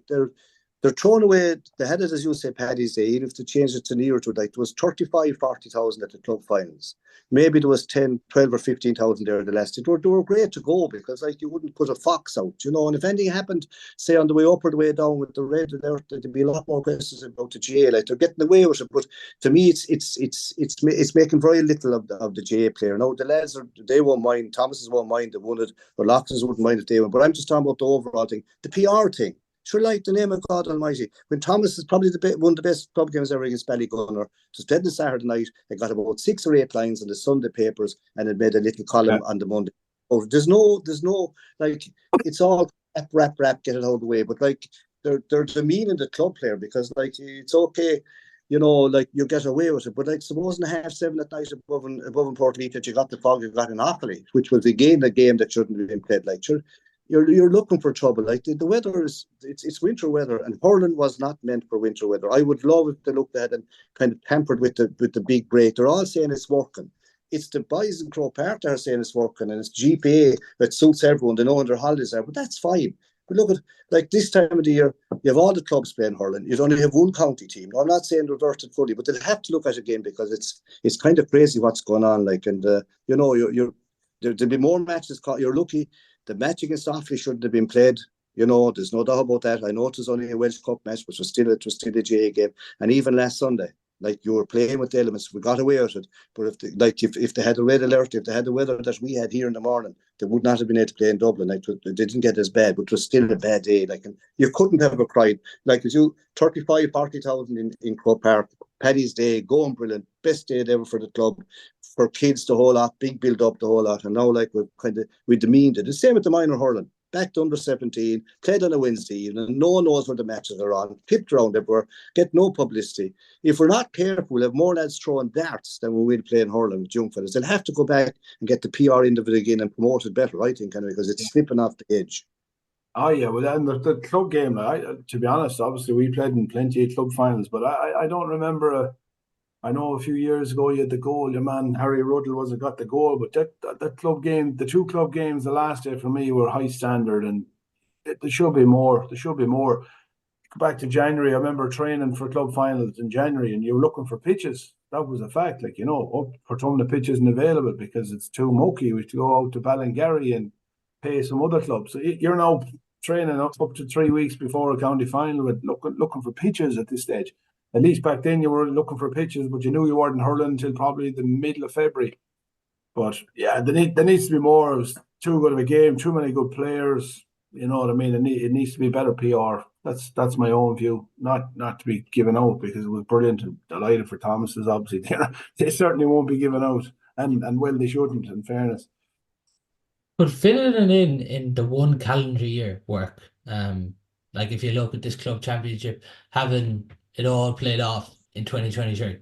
they're throwing away. They had it, as you say, Paddy's Day. Even if they changed it to nearer to it, like there was 35, 40,000 at the club finals. Maybe there was 10, 12 or 15,000 there at the last. They were great to go because like you wouldn't put a fox out, you know. And if anything happened, say on the way up or the way down with the red alert, there'd be a lot more questions about the GA. Like they're getting away with it. But to me, it's making very little of the GA player. Now the lads they won't mind. Thomas's won't mind. They won it. Or Loxton's wouldn't mind if they won. But I'm just talking about the overall thing, the PR thing. Sure, like the name of God Almighty. When Thomas is probably one of the best club games ever against Ballygunner, just dead on Saturday night, it got about 6 or 8 lines in the Sunday papers, and it made a little column on the Monday. Oh, there's no, like it's all rap, get it out of the way. But like they're demeaning the club player because like it's okay, you know, like you get away with it. But like supposing 7:30 at night above in Portleaf that you got the fog, you got an Offaly, which was again a game that shouldn't have been played. Like sure. You're looking for trouble. Like the weather it's winter weather, and hurling was not meant for winter weather. I would love if they looked at it and kind of tampered with the big break. They're all saying it's working. It's the boys in Crow Park that are saying it's working, and it's GPA that suits everyone. They know when their holidays are, but that's fine. But look at like this time of the year, you have all the clubs playing hurling. You only have one county team. Now, I'm not saying reverted fully, but they'll have to look at it again because it's kind of crazy what's going on. Like, and you know, there'll be more matches. You're lucky. The match against Offaly shouldn't have been played. You know, there's no doubt about that. I know it was only a Welsh Cup match, but it was still a GA game. And even last Sunday, like you were playing with the elements, we got away with it. But if they had a red alert, if they had the weather that we had here in the morning, they would not have been able to play in Dublin. Like they didn't get as bad, but it was still a bad day. Like, and you couldn't have cried. Like as you 35, 40,000 in Crow Park, Paddy's Day, going brilliant, best day ever for the club. For kids, the whole lot, big build up, the whole lot, and now like we demeaned it. The same with the minor hurling, back to under 17, played on a Wednesday evening. No one knows where the matches are on, pipped around everywhere, get no publicity. If we're not careful, we'll have more lads throwing darts than we will playing hurling with young fellas. They'll have to go back and get the PR end of it again and promote it better, I think, because it's slipping off the edge. Oh yeah, well, and the club game. To be honest, obviously we played in plenty of club finals, but I don't remember I know a few years ago you had the goal. Your man Harry Ruddle wasn't got the goal, but that club game, the 2 club games, the last day for me were high standard, and there should be more. There should be more. Go back to January. I remember training for club finals in January, and you were looking for pitches. That was a fact. Like Portumna pitch isn't available because it's too mucky. We have to go out to Ballingarry and pay some other clubs. So you're now training up to 3 weeks before a county final with looking for pitches at this stage. At least back then you were looking for pitches, but you knew you weren't hurling until probably the middle of February. But yeah, there needs to be more. It was too good of a game, too many good players. You know what I mean? It needs to be better PR. That's my own view. Not to be given out because it was brilliant and delighted for Thomas's. Obviously, they certainly won't be given out, and well, they shouldn't. In fairness, but filling it in the one calendar year work. Like if you look at this club championship, having it all played off in 2023.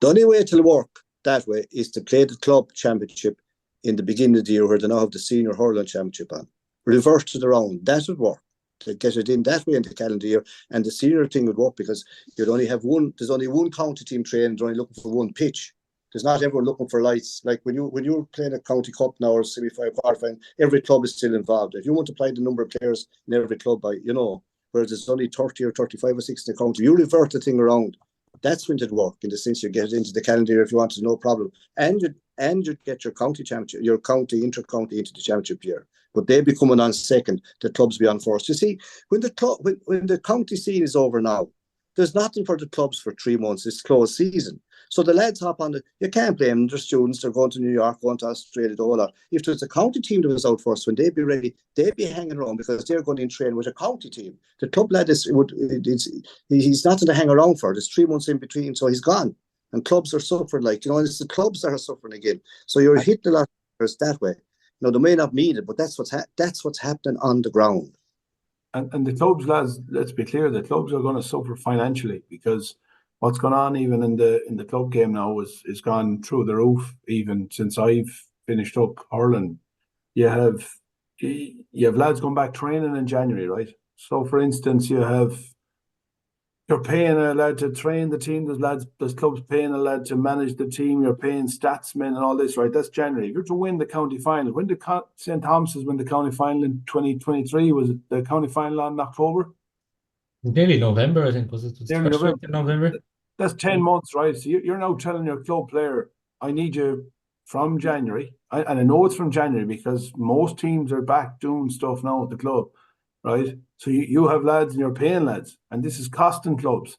The only way it'll work that way is to play the club championship in the beginning of the year where they now have the senior hurling championship on. Reverse it around. That would work. To get it in that way in the calendar year, and the senior thing would work because you'd only have one. There's only one county team training. They're only looking for one pitch. There's not everyone looking for lights. Like when you're playing a county cup now or semi-final qualifying, every club is still involved. If you multiply the number of players in every club by, whereas there's only 30 or 35 or 60 in the county, you revert the thing around. That's when it'd work in the sense you get it into the calendar year if you want to, no problem. And you'd get your county championship, your county inter-county into the championship year. But they'd be coming on second, the clubs be on first. You see, when the county scene is over now, there's nothing for the clubs for 3 months. It's closed season. So the lads hop on you can't blame them. They're students, they're going to New York, going to Australia, the whole lot. If there's a county team that was out first, when they'd be ready, they'd be hanging around because they're going in train with a county team. The club lad he's nothing to hang around for. There's 3 months in between, so he's gone. And clubs are suffering, and it's the clubs that are suffering again. So you're hitting a lot of players that way. They may not mean it, but that's what's happening on the ground. And the clubs, lads, let's be clear, the clubs are going to suffer financially because what's gone on even in the club game now is gone through the roof. Even since I've finished up hurling, you have lads going back training in January, right? So, for instance, you're paying a lad to train the team. There's clubs paying a lad to manage the team. You're paying statsmen and all this, right? That's January. If you're to win the county final, when did St. Thomas's win the county final in 2023? Was it the county final in October? Nearly November, I think, was it? Was it the Nearly first week November. of November? That's 10 months, right? So you're now telling your club player, I need you from January. And I know it's from January because most teams are back doing stuff now at the club, right? So you have lads and you're paying lads, and this is costing clubs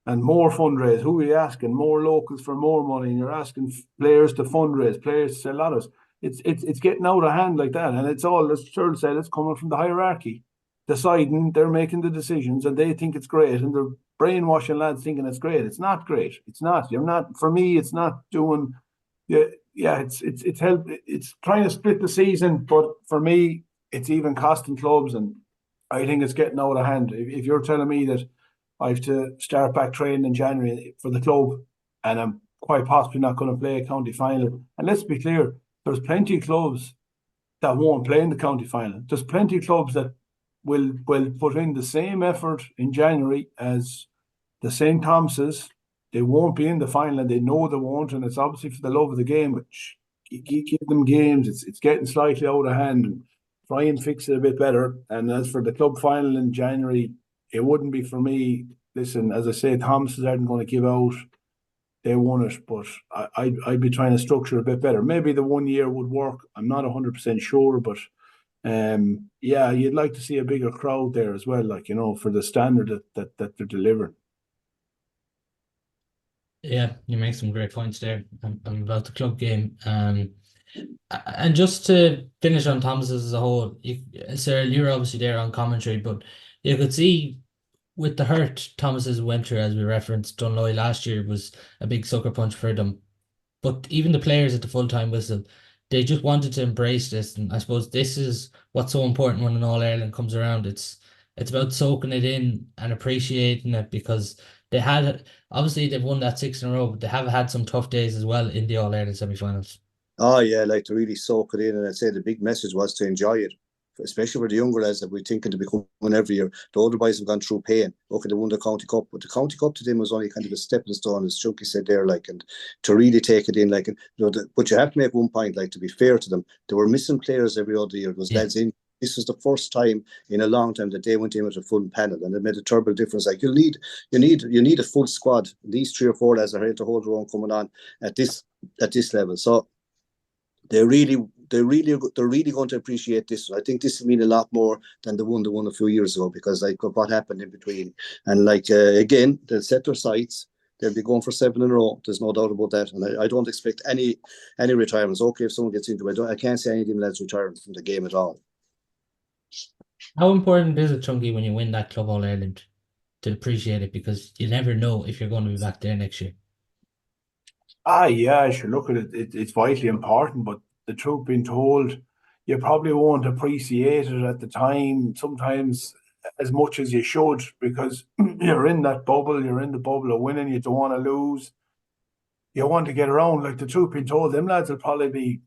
and more fundraise. Who are you asking? More locals for more money, and you're asking players to fundraise, players to sell lottos. It's getting out of hand like that, and it's all, as Cyril said, it's coming from the hierarchy, deciding they're making the decisions, and they think it's great, and they're brainwashing lads thinking it's great. It's not great. It's not. You're not. For me, it's not doing. Yeah, yeah. It's help. It's trying to split the season, but for me, it's even costing clubs, and I think it's getting out of hand. If you're telling me that I have to start back training in January for the club, and I'm quite possibly not going to play a county final. And let's be clear, there's plenty of clubs that won't play in the county final. There's plenty of clubs that will put in the same effort in January as the St. Thomas's. They won't be in the final, and they know they won't, and it's obviously for the love of the game. Which give them games. It's getting slightly out of hand. And try and fix it a bit better. And as for the club final in January, it wouldn't be for me. Listen, as I say, Thomas's aren't going to give out. They won it, but I'd be trying to structure a bit better. Maybe the 1 year would work. I'm not 100% sure, but yeah, you'd like to see a bigger crowd there as well, like, for the standard that they're delivering. Yeah, you make some great points there about the club game. And just to finish on Thomas's as a whole, Cyril, you're obviously there on commentary, but you could see with the hurt Thomas's went through, as we referenced, Dunloy last year was a big sucker punch for them. But even the players at the full-time whistle, they just wanted to embrace this. And I suppose this is what's so important when an All-Ireland comes around. It's about soaking it in and appreciating it, because they had, obviously they've won that 6 in a row, but they have had some tough days as well in the All-Ireland semi-finals. Oh yeah, like to really soak it in, and I'd say the big message was to enjoy it, especially for the younger lads that we're thinking to be coming every year. The older boys have gone through pain. Okay, they won the county cup, but the county cup to them was only kind of a stepping stone, as Chunky said there. Like, and to really take it in, like, but you have to make one point, like, to be fair to them, they were missing players every other year. Those lads in. This was the first time in a long time that they went in with a full panel, and it made a terrible difference. Like, you need a full squad. These 3 or 4 lads are here to hold their own coming on at this level. So they're really going to appreciate this. I think this will mean a lot more than the one a few years ago, because like what happened in between. And like again, they'll set their sights. They'll be going for 7 in a row. There's no doubt about that. And I don't expect any retirements. Okay, if someone gets into it, I can't say any of them lads retiring from the game at all. How important is it, Chunky, when you win that Club All-Ireland, to appreciate it, because you never know if you're going to be back there next year? Yeah, sure. Look at it. It's vitally important, but the truth being told, you probably won't appreciate it at the time, sometimes as much as you should, because you're in that bubble, you're in the bubble of winning, you don't want to lose. You want to get around. Like, the truth being told, them lads will probably be,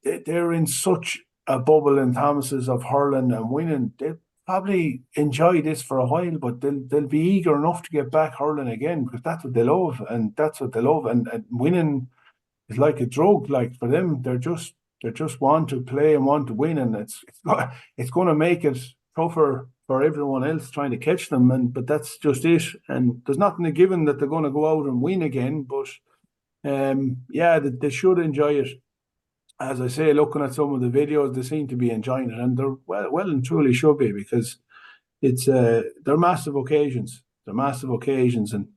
they're in such a bubble in Thomas's of hurling and winning. They'll probably enjoy this for a while, but they'll be eager enough to get back hurling again, because that's what they love, and that's what they love. And winning is like a drug. Like, for them, they just want to play and want to win, and it's going to make it tougher for everyone else trying to catch them. But that's just it. And there's nothing a given that they're going to go out and win again. But yeah, they should enjoy it. As I say, looking at some of the videos, they seem to be enjoying it, and they're well and truly should be, because it's they're massive occasions. They're massive occasions, and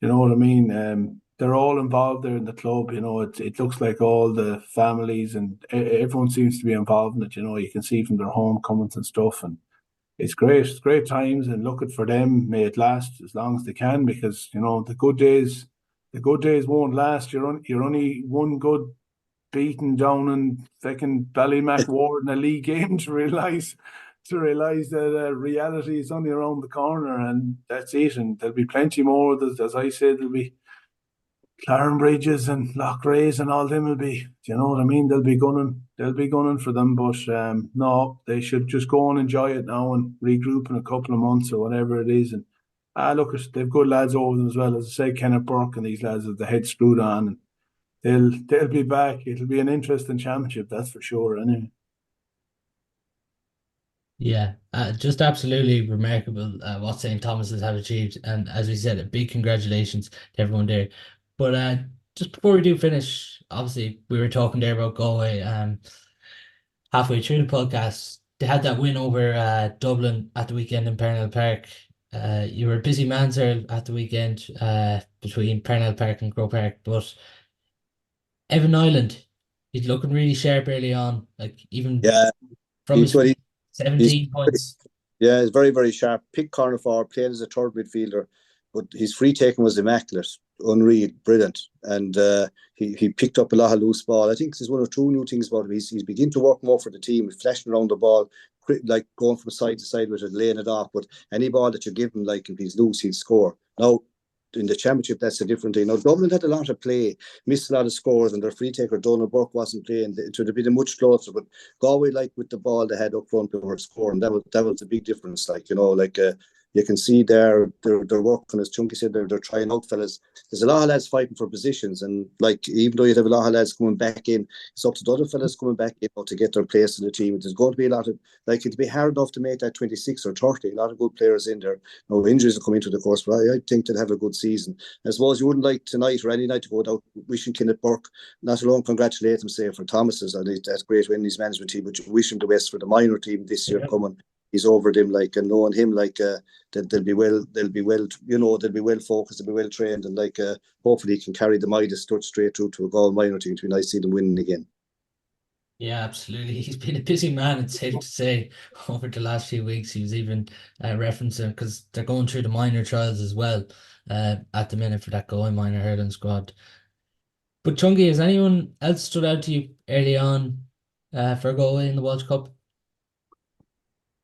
you know what I mean. They're all involved there in the club. It looks like all the families and everyone seems to be involved in it. You can see from their homecomings and stuff, and it's great. It's great times, and looking for them. May it last as long as they can, because the good days won't last. You're only one good beaten down in fucking Ballymac Ward in a league game to realise that reality is only around the corner, and that's it. And there'll be plenty more. As I said, there'll be Claren Bridges and Loughrays and all them will be. Do you know what I mean? They'll be gunning for them. But no, they should just go and enjoy it now and regroup in a couple of months or whatever it is. And look, they've good lads over them as well. As I say, Kenneth Burke and these lads have the head screwed on, and they'll be back. It'll be an interesting championship, that's for sure. Anyway. Yeah, just absolutely remarkable what St. Thomas's have achieved. And as we said, a big congratulations to everyone there. But just before we do finish, obviously, we were talking there about Galway halfway through the podcast. They had that win over Dublin at the weekend in Parnell Park. You were a busy man, sir, at the weekend between Parnell Park and Croke Park. But Evan Island, he's looking really sharp early on, like even Yeah, from he's his what he's 17 points. yeah, he's very, very sharp. Pick corner forward, played as a third midfielder, but his free taking was immaculate, unreal, brilliant. And he picked up a lot of loose ball. I think there's one or two new things about him. He's beginning to work more for the team, flashing around the ball, like going from side to side with it, laying it off. But any ball that you give him, like if he's loose, he'll score. Now, in the championship, that's a different thing. Now, Dublin had a lot of play, missed a lot of scores, and their free taker, Donald Burke, wasn't playing. It would have been much closer. But Galway, like with the ball they had up front, they were scoring. That was a big difference. Like, you can see they're working, as Chunky said, they're trying out fellas. There's a lot of lads fighting for positions, and like even though you have a lot of lads coming back in, it's up to the other fellas coming back in to get their place in the team. There's going to be a lot of, like, it'd be hard enough to make that 26 or 30. A lot of good players in there. No injuries will come into the course, but I think they'll have a good season. I suppose you wouldn't like tonight or any night to go out wishing Kenneth Burke, not alone congratulate him, say, for Thomas's. I think that's great win his management team, but you wish him the best for the minor team this year coming. He's over them, like, and knowing him, like, they'll be well, they'll be well focused, they'll be well trained, and like, hopefully he can carry the Midas straight through to a Galway minor team. To be nice to see them winning again. Yeah, absolutely. He's been a busy man, it's safe to say, over the last few weeks. He was even referencing, because they're going through the minor trials as well at the minute for that Galway minor hurling squad. But Chunky, has anyone else stood out to you early on for Galway in the World Cup?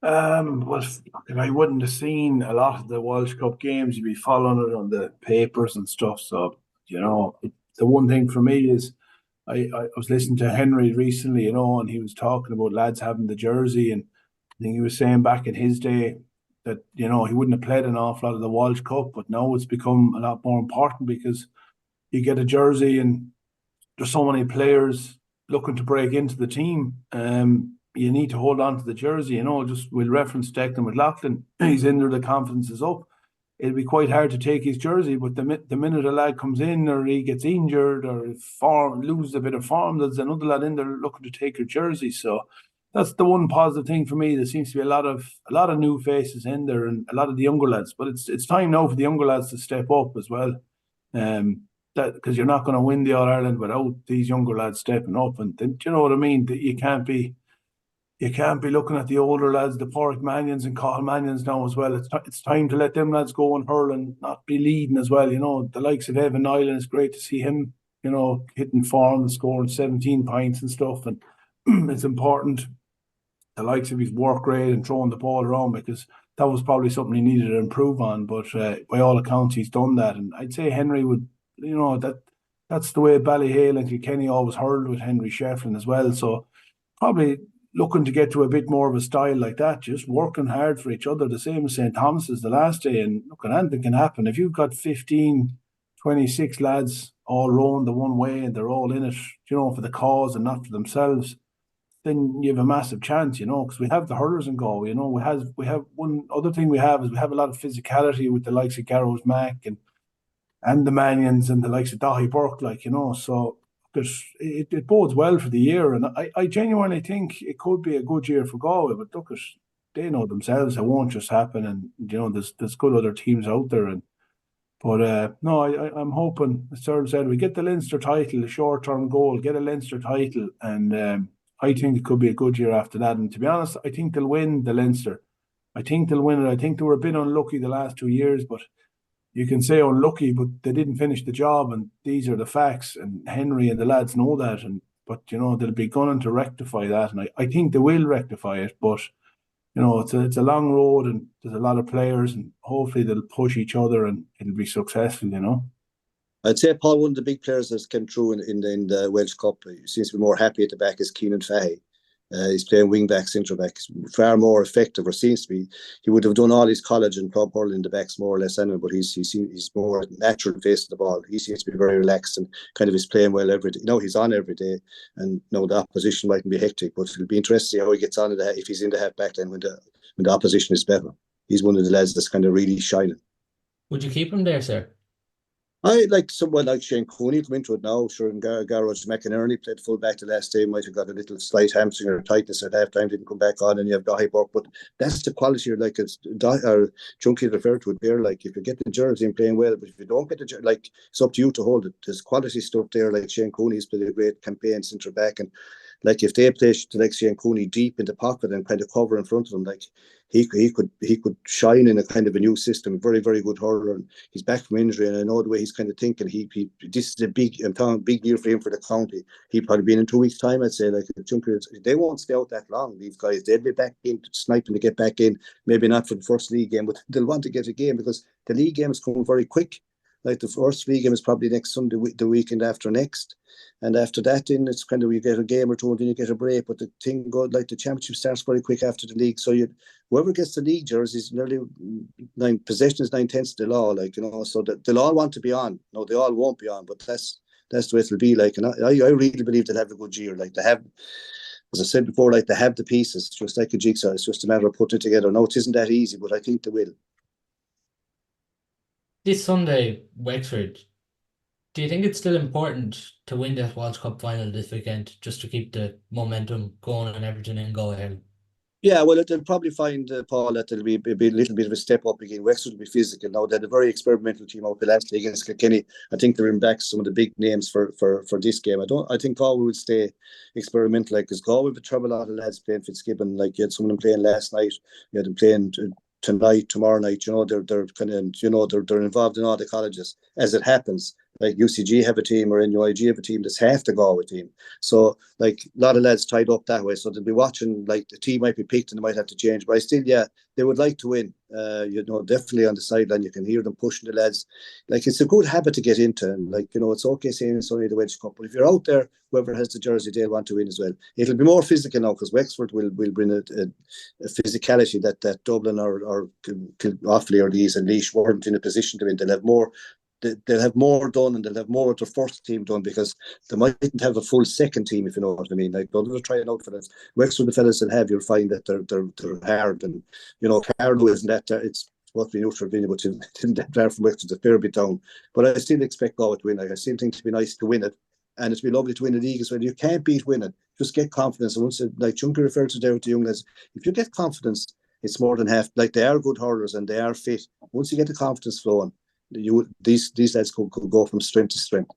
Well, if I wouldn't have seen a lot of the World Cup games, you'd be following it on the papers and stuff. So, the one thing for me is I was listening to Henry recently, and he was talking about lads having the jersey. And I think he was saying back in his day that, he wouldn't have played an awful lot of the World Cup, but now it's become a lot more important because you get a jersey and there's so many players looking to break into the team. You need to hold on to the jersey. Just we'll reference Declan McLaughlin. He's in there, the confidence is up. It'll be quite hard to take his jersey, but the minute a lad comes in or he gets injured or loses a bit of form, there's another lad in there looking to take your jersey. So that's the one positive thing for me. There seems to be a lot of new faces in there and a lot of the younger lads. But it's time now for the younger lads to step up as well. That because you're not going to win the All Ireland without these younger lads stepping up. And do you know what I mean? You can't be looking at the older lads, the Porrick Manions and Cathal Manions now as well. It's time to let them lads go and hurl and not be leading as well. The likes of Evan Island, it's great to see him, hitting form and scoring 17 points and stuff. And it's important, the likes of his work rate and throwing the ball around, because that was probably something he needed to improve on. But by all accounts, he's done that. And I'd say Henry would, that's the way Ballyhale and Kilkenny always hurled with Henry Shefflin as well. So probably looking to get to a bit more of a style like that, just working hard for each other, the same as St. Thomas's the last day. And look, anything can happen. If you've got 15, 26 lads all rowing the one way and they're all in it, for the cause and not for themselves, then you have a massive chance, because we have the hurlers in Galway. We have one other thing we have is we have a lot of physicality with the likes of Garrows Mac and the Manions and the likes of Dahi Burke, so it bodes well for the year. And I genuinely think it could be a good year for Galway, but look, they know themselves it won't just happen. And, there's good other teams out there. But no, I'm hoping, as Cyril said, we get the Leinster title, the short-term goal, get a Leinster title. And I think it could be a good year after that. And to be honest, I think they'll win the Leinster. I think they'll win it. I think they were a bit unlucky the last 2 years, but you can say unlucky, but they didn't finish the job, and these are the facts. And Henry and the lads know that, but they'll be gunning to rectify that, and I think they will rectify it. But it's a long road, and there's a lot of players, and hopefully they'll push each other, and it'll be successful. I'd say, Paul, one of the big players that's came through in the Welsh Cup, seems to be more happy at the back, is Keenan Fahey. He's playing wing back, centre back. He's far more effective, or seems to be. He would have done all his college and club hurling in the backs more or less anyway, but he's more natural face of the ball. He seems to be very relaxed and kind of is playing well every day. He's on every day, and the opposition mightn't be hectic, but it'll be interesting to see how he gets on if he's in the half back line when the opposition is better. He's one of the lads that's kind of really shining. Would you keep him there, sir? I like someone like Shane Cooney come into it now. Sure, and Garage McInerney played full back the last day. Might have got a little slight hamstring or tightness at half time, didn't come back on, and you have Dahi Burke. But that's the quality, like Junkie referred to it there. Like, if you get the jersey and playing well, but if you don't get the jersey, like, it's up to you to hold it. There's quality stuff there. Like Shane Cooney's played a great campaign centre back, and like if they play like Shane Cooney deep in the pocket and kind of cover in front of him, like he could shine in a kind of a new system. Very, very good hurler, and he's back from injury, and I know the way he's kind of thinking. This is a big year for him for the county. He'd probably be in 2 weeks' time, I'd say. Like, the Junkers, they won't stay out that long. These guys, they'll be back in, sniping to get back in. Maybe not for the first league game, but they'll want to get a game because the league game is coming very quick. Like, the first league game is probably next Sunday, the weekend after next. And after that, then it's kind of, you get a game or two and then you get a break. But the thing goes, like, the championship starts very quick after the league. So whoever gets the league jerseys, nearly possession is 9/10 of the law, like, so that they'll all want to be on. No, they all won't be on, but that's the way it'll be. Like, and I really believe they'll have a good year. Like, they have, as I said before, like, they have the pieces, just like a jigsaw. It's just a matter of putting it together. No, it isn't that easy, but I think they will. This Sunday, Wexford, do you think it's still important to win that World Cup final this weekend, just to keep the momentum going and everything and go ahead? Yeah, well, they'll probably find, Paul, that it'll be a little bit of a step up again. Wexford will be physical now. They had a very experimental team out the last day against Kilkenny. I think they're in back some of the big names for this game. I think Galway will stay experimental, like, because Galway have trouble a lot of lads playing Fitzgibbon. Like, you had some of them playing last night. You had them playing tonight, tomorrow night. They're kind of, they're involved in all the colleges as it happens. Like, UCG have a team, or NUIG have a team that's half the Galway team. So, like, a lot of lads tied up that way. So they'll be watching, like, the team might be picked and they might have to change. But I still, yeah, they would like to win. Definitely on the sideline, you can hear them pushing the lads. Like, it's a good habit to get into. And, like, it's okay saying it's only the Welsh Cup. But if you're out there, whoever has the jersey, they'll want to win as well. It'll be more physical now because Wexford will bring a physicality that Dublin or Offaly or these and Laois weren't in a position to win. They'll have more done, and they'll have more of their first team done because they mightn't have a full second team, if you know what I mean. Like, they're trying out for that. Wexford, the fellas that have, you'll find that they're hard, and Carlo isn't that. It's what we know for Virginia, but isn't that far from Wexford. It's a fair bit down, but I still expect Galway to win. Like, I still think it'd be nice to win it, and it'd be lovely to win the league as well. You can't beat winning. Just get confidence. And once, like Junker referred to there with the young lads, if you get confidence, it's more than half. Like, they are good hurlers and they are fit. Once you get the confidence flowing, these lads could go from strength to strength.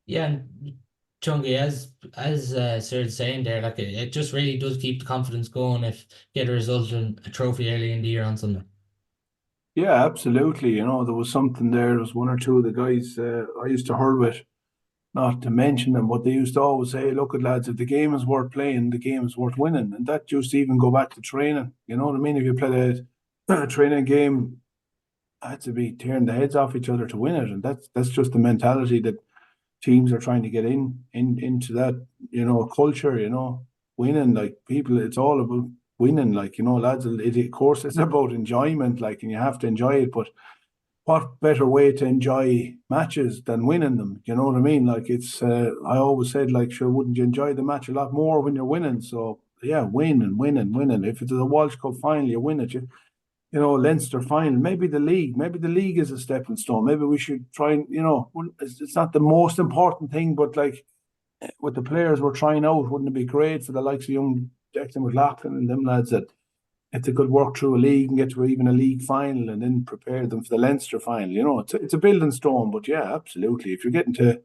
Yeah, and Chungy, as Cyril's saying there, like, it just really does keep the confidence going if you get a result in a trophy early in the year on Sunday. Yeah, absolutely. There was something there. There was one or two of the guys I used to hurl with, not to mention them, but they used to always say, look at lads, if the game is worth playing, the game is worth winning. And that just even go back to training. You know what I mean? If you play a training game, had to be tearing the heads off each other to win it. And that's just the mentality that teams are trying to get into that, culture, winning. Like, people, it's all about winning. Like, lads, of course it's about enjoyment, like, and you have to enjoy it, but what better way to enjoy matches than winning them? You know what I mean? Like, it's I always said, like, sure, wouldn't you enjoy the match a lot more when you're winning? So yeah, win and win and win. And if it's a World Cup final, you win it. Leinster final, maybe the league is a stepping stone. Maybe we should try and, it's not the most important thing, but, like, with the players we're trying out, wouldn't it be great for the likes of young Declan McLaughlin and them lads that if they could work through a league and get to even a league final and then prepare them for the Leinster final? It's a building stone. But yeah, absolutely. If you're getting to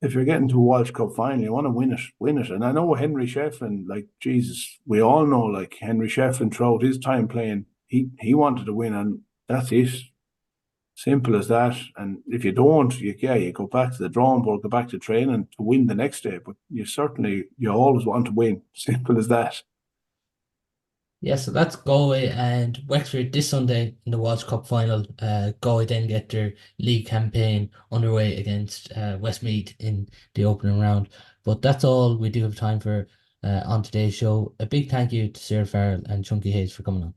a World Cup final, you want to win it. And I know Henry Shefflin, like, Jesus, we all know, like, Henry Shefflin throughout his time playing, he wanted to win, and that's it. Simple as that. And if you don't, you go back to the drawing board, go back to training to win the next day. But you always want to win. Simple as that. Yeah, so that's Galway and Wexford this Sunday in the World Cup final. Galway then get their league campaign underway against Westmeath in the opening round. But that's all we do have time for on today's show. A big thank you to Sarah Farrell and Chunky Hayes for coming on.